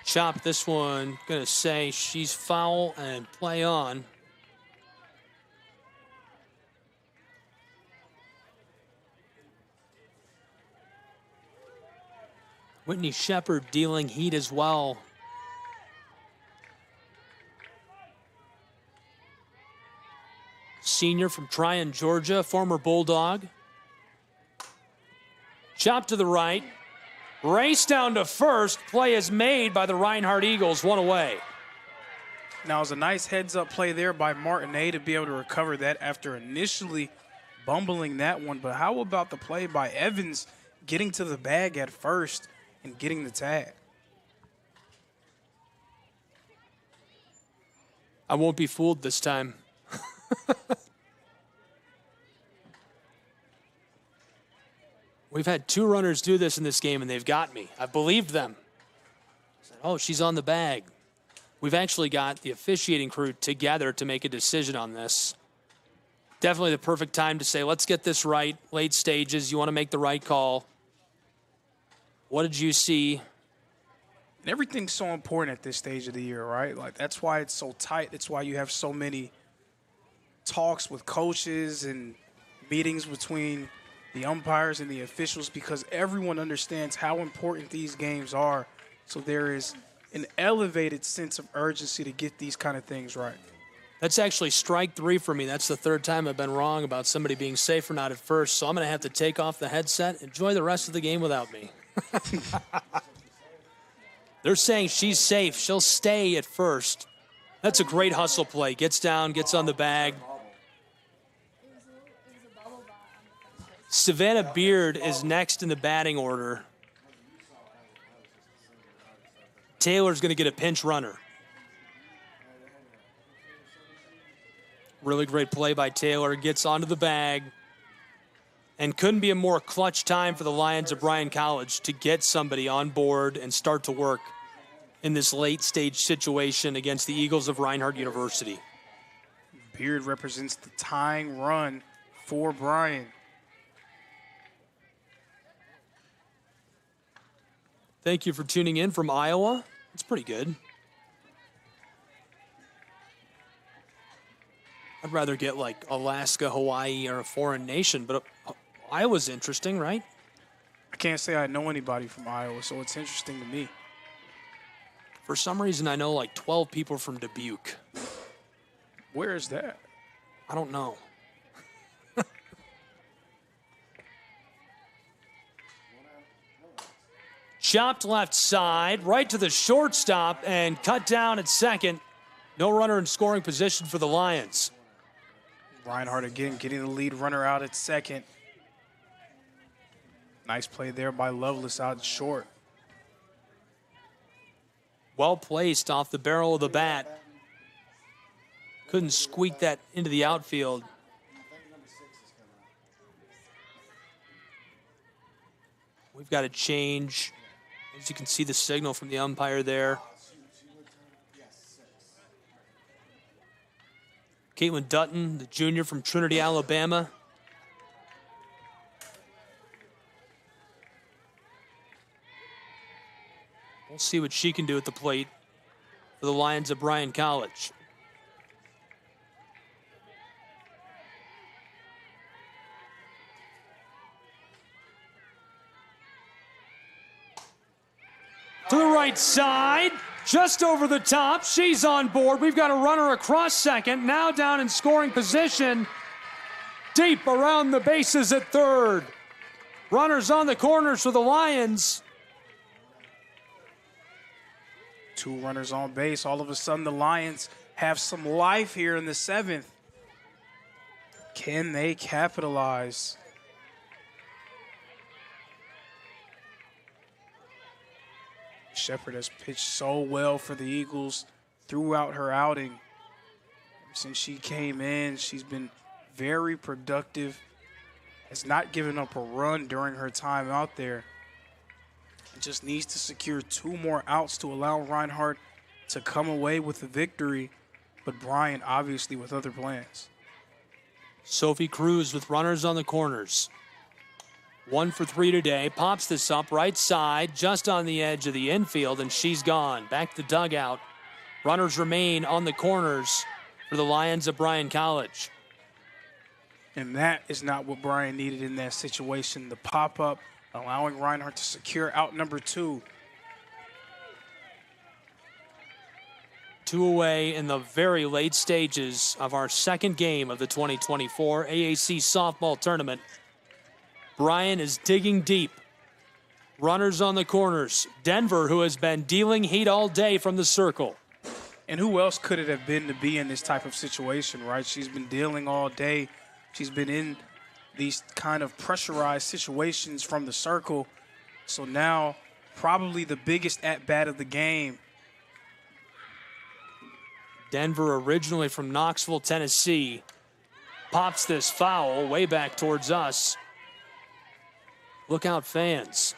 Chop this one, gonna say she's foul and play on. Whitney Shepard dealing heat as well. Senior from Tryon, Georgia, former Bulldog. Chop to the right. Race down to first. Play is made by the Reinhardt Eagles, one away. Now, it was a nice heads-up play there by Martinet to be able to recover that after initially bumbling that one. But how about the play by Evans getting to the bag at first and getting the tag? I won't be fooled this time. We've had 2 runners do this in this game, and they've got me. I believed them. I said, oh, she's on the bag. We've actually got the officiating crew together to make a decision on this. Definitely the perfect time to say, let's get this right. Late stages, you want to make the right call. What did you see? And everything's so important at this stage of the year, right? Like, that's why it's so tight. That's why you have so many talks with coaches and meetings between the umpires and the officials, because everyone understands how important these games are. So there is an elevated sense of urgency to get these kind of things right. That's actually strike 3 for me. That's the 3rd time I've been wrong about somebody being safe or not at first. So I'm going to have to take off the headset, enjoy the rest of the game without me. They're saying she's safe. She'll stay at first. That's a great hustle play. Gets down, gets on the bag. Savannah Beard is next in the batting order. Taylor's going to get a pinch runner. Really great play by Taylor. Gets onto the bag. And couldn't be a more clutch time for the Lions of Bryan College to get somebody on board and start to work in this late stage situation against the Eagles of Reinhardt University. Beard represents the tying run for Bryan. Thank you for tuning in from Iowa. It's pretty good. I'd rather get like Alaska, Hawaii, or a foreign nation, but Iowa's interesting, right? I can't say I know anybody from Iowa, so it's interesting to me. For some reason, I know like 12 people from Dubuque. Where is that? I don't know. Chopped left side, right to the shortstop, and cut down at second. No runner in scoring position for the Lions. Reinhardt again getting the lead runner out at second. Nice play there by Lovelace out short. Well placed off the barrel of the bat. Couldn't squeak that into the outfield. We've got to change. As you can see the signal from the umpire there. Caitlin Dutton, the junior from Trinity, Alabama. We'll see what she can do at the plate for the Lions of Bryan College. To the right side, just over the top. She's on board. We've got a runner across second, now down in scoring position. Deep around the bases at third. Runners on the corners for the Lions. 2 runners on base. All of a sudden, the Lions have some life here in the 7th. Can they capitalize? Shepard has pitched so well for the Eagles throughout her outing. Since she came in, she's been very productive, has not given up a run during her time out there. Just needs to secure 2 more outs to allow Reinhardt to come away with the victory, but Bryan obviously with other plans. Sophie Cruz with runners on the corners. 1 for 3 today. Pops this up right side, just on the edge of the infield, and she's gone. Back to the dugout. Runners remain on the corners for the Lions of Bryan College. And that is not what Bryan needed in that situation. The pop-up, allowing Reinhardt to secure out number 2. 2 away in the very late stages of our second game of the 2024 AAC Softball Tournament. Bryan is digging deep. Runners on the corners. Denver, who has been dealing heat all day from the circle. And who else could it have been to be in this type of situation, right? She's been dealing all day. She's been in these kind of pressurized situations from the circle. So now probably the biggest at-bat of the game. Denver, originally from Knoxville, Tennessee, pops this foul way back towards us. Look out, fans.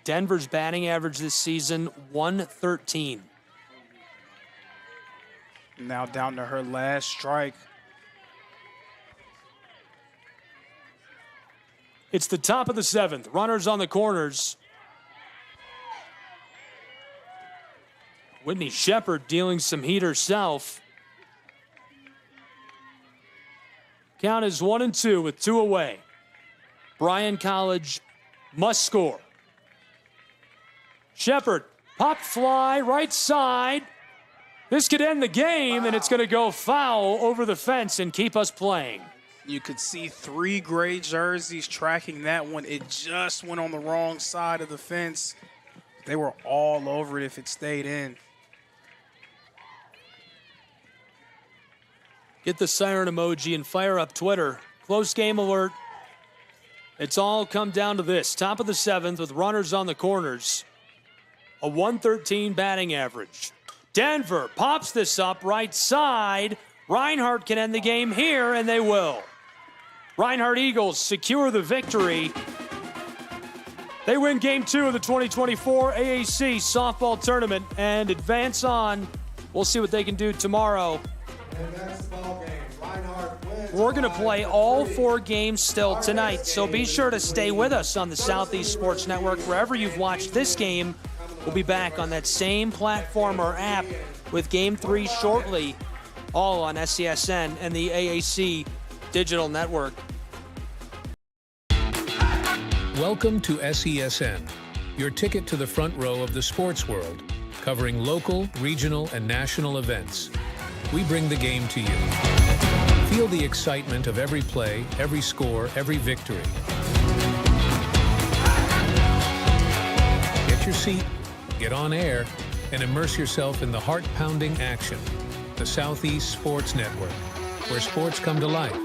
Denver's batting average this season, 113. Now down to her last strike. It's the top of the 7th. Runners on the corners. Whitney Shepard dealing some heat herself. Count is 1-2 with 2 away. Bryan College must score. Shepard, pop fly, right side. This could end the game, and it's going to go foul over the fence and keep us playing. You could see 3 gray jerseys tracking that one. It just went on the wrong side of the fence. They were all over it if it stayed in. Get the siren emoji and fire up Twitter. Close game alert. It's all come down to this. Top of the 7th with runners on the corners. A 113 batting average. Denver pops this up right side. Reinhardt can end the game here, and they will. Reinhardt Eagles secure the victory. They win Game 2 of the 2024 AAC softball tournament and advance on. We'll see what they can do tomorrow. We're going to play all 4 games still tonight, so be sure to stay with us on the Southeast Sports Network. Wherever you've watched this game, we'll be back on that same platform or app with Game 3 shortly, all on SCSN and the AAC Digital Network. Welcome to SESN, your ticket to the front row of the sports world, covering local, regional, and national events. We bring the game to you. Feel the excitement of every play, every score, every victory. Get your seat, get on air, and immerse yourself in the heart-pounding action. The Southeast Sports Network, where sports come to life.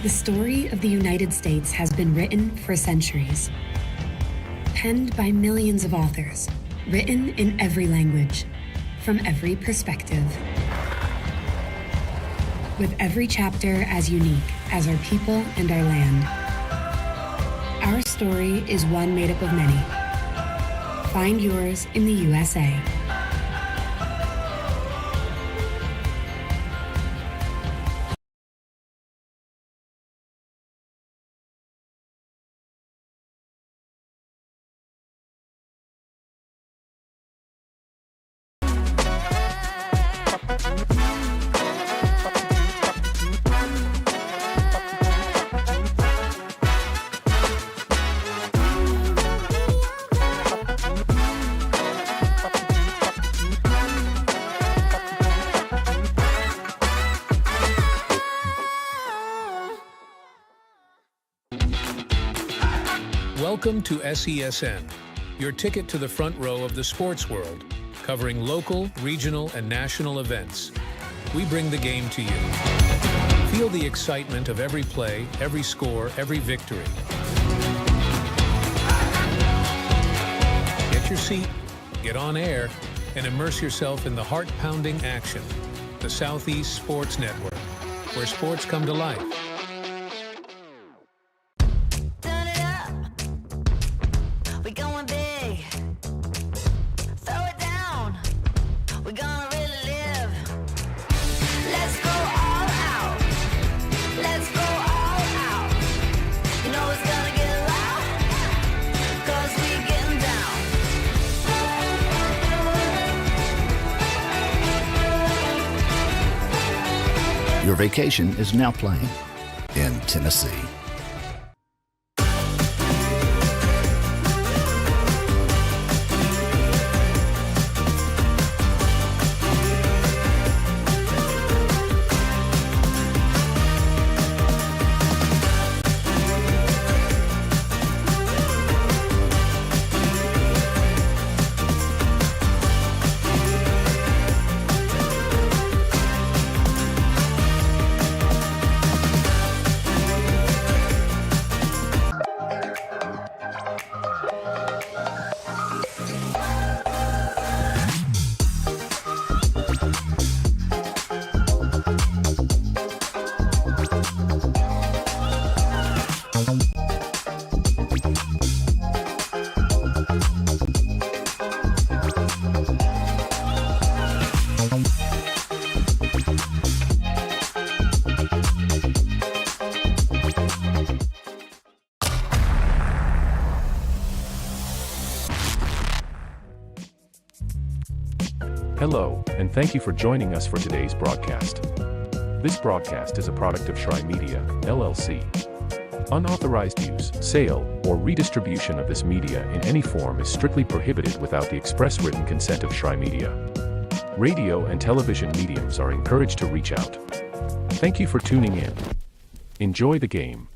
The story of the United States has been written for centuries. Penned by millions of authors, written in every language, from every perspective. With every chapter as unique as our people and our land. Our story is one made up of many. Find yours in the USA. Welcome to SESN, your ticket to the front row of the sports world, covering local, regional, and national events. We bring the game to you. Feel the excitement of every play, every score, every victory. Get your seat, get on air, and immerse yourself in the heart-pounding action. The Southeast Sports Network, where sports come to life. Turn it up. We going big. Throw it down. We're gonna really live. Let's go all out. Let's go all out. You know it's gonna get loud. 'Cause we getting down. Your vacation is now playing in Tennessee. Hello, and thank you for joining us for today's broadcast. This broadcast is a product of Shry Media, LLC. Unauthorized use, sale, or redistribution of this media in any form is strictly prohibited without the express written consent of Shry Media. Radio and television mediums are encouraged to reach out. Thank you for tuning in. Enjoy the game.